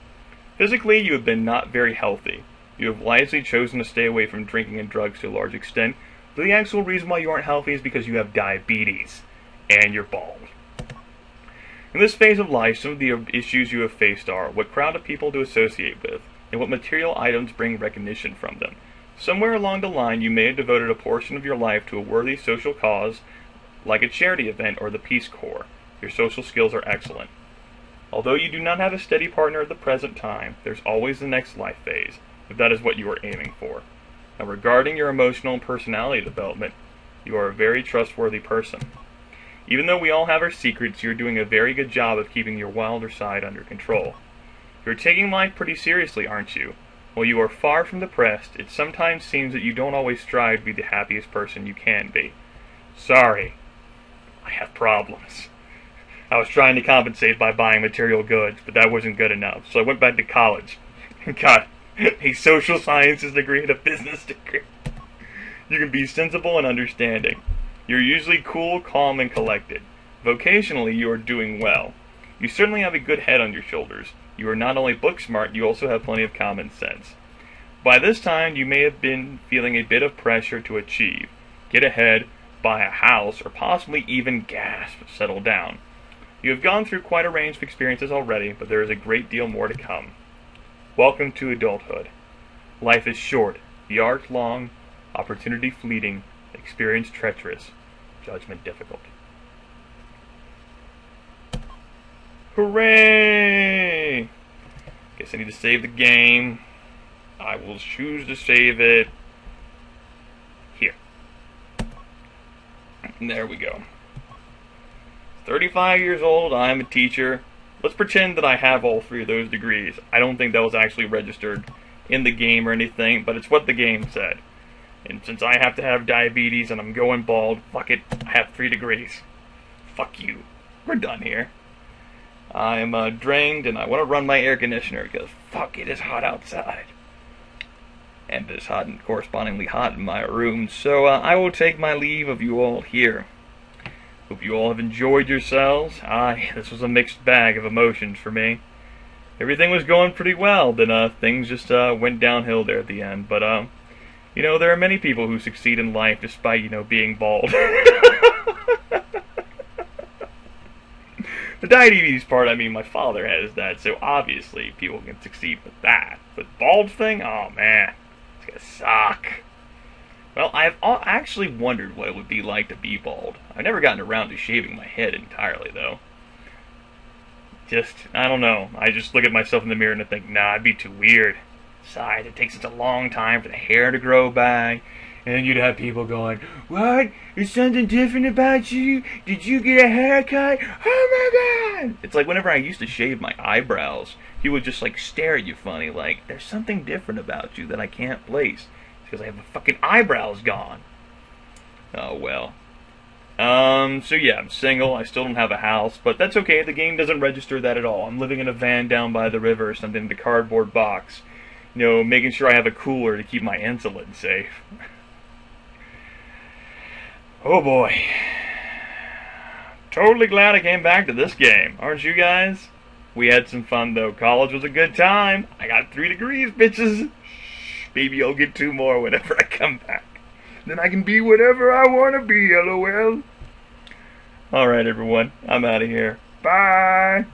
Physically, you have been not very healthy. You have wisely chosen to stay away from drinking and drugs to a large extent, but the actual reason why you aren't healthy is because you have diabetes, and you're bald. In this phase of life, some of the issues you have faced are what crowd of people to associate with, and what material items bring recognition from them. Somewhere along the line, you may have devoted a portion of your life to a worthy social cause, like a charity event or the Peace Corps. Your social skills are excellent. Although you do not have a steady partner at the present time, there's always the next life phase, if that is what you are aiming for. Now, regarding your emotional and personality development, you are a very trustworthy person. Even though we all have our secrets, you're doing a very good job of keeping your wilder side under control. You're taking life pretty seriously, aren't you? While you are far from depressed, it sometimes seems that you don't always strive to be the happiest person you can be. Sorry, I have problems. I was trying to compensate by buying material goods, but that wasn't good enough, so I went back to college. Got a social sciences degree and a business degree. You can be sensible and understanding. You're usually cool, calm, and collected. Vocationally, you are doing well. You certainly have a good head on your shoulders. You are not only book smart, you also have plenty of common sense. By this time, you may have been feeling a bit of pressure to achieve, get ahead, buy a house, or possibly even settle down. You have gone through quite a range of experiences already, but there is a great deal more to come. Welcome to adulthood. Life is short, the art long, opportunity fleeting, Experience treacherous. Judgment difficult. Hooray! Guess I need to save the game. I will choose to save it here. And there we go. 35 years old, I'm a teacher. Let's pretend that I have all 3 of those degrees. I don't think that was actually registered in the game or anything, but it's what the game said. And since I have to have diabetes and I'm going bald, fuck it, I have 3 degrees. Fuck you. We're done here. I'm drained and I want to run my air conditioner because fuck, it is hot outside. And it is hot and correspondingly hot in my room, so I will take my leave of you all here. Hope you all have enjoyed yourselves. This was a mixed bag of emotions for me. Everything was going pretty well, then things just went downhill there at the end. But, you know, there are many people who succeed in life despite, you know, being bald. The diabetes part, I mean, my father has that, so obviously people can succeed with that. But bald thing? Oh, man. It's gonna suck. Well, I've actually wondered what it would be like to be bald. I've never gotten around to shaving my head entirely, though. I don't know. I just look at myself in the mirror and I think, nah, it'd be too weird. Besides, it takes such a long time for the hair to grow back. And then you'd have people going, what? Is something different about you? Did you get a haircut? Oh my god! It's like whenever I used to shave my eyebrows, he would just like stare at you funny, like, there's something different about you that I can't place. Because I have the fucking eyebrows gone. Oh well. So yeah, I'm single, I still don't have a house, but that's okay, the game doesn't register that at all. I'm living in a van down by the river or something in a cardboard box. You know, making sure I have a cooler to keep my insulin safe. Oh boy. Totally glad I came back to this game, aren't you guys? We had some fun though, college was a good time. I got 3 degrees, bitches. Maybe I'll get 2 more whenever I come back. Then I can be whatever I want to be, LOL. Alright everyone, I'm out of here. Bye!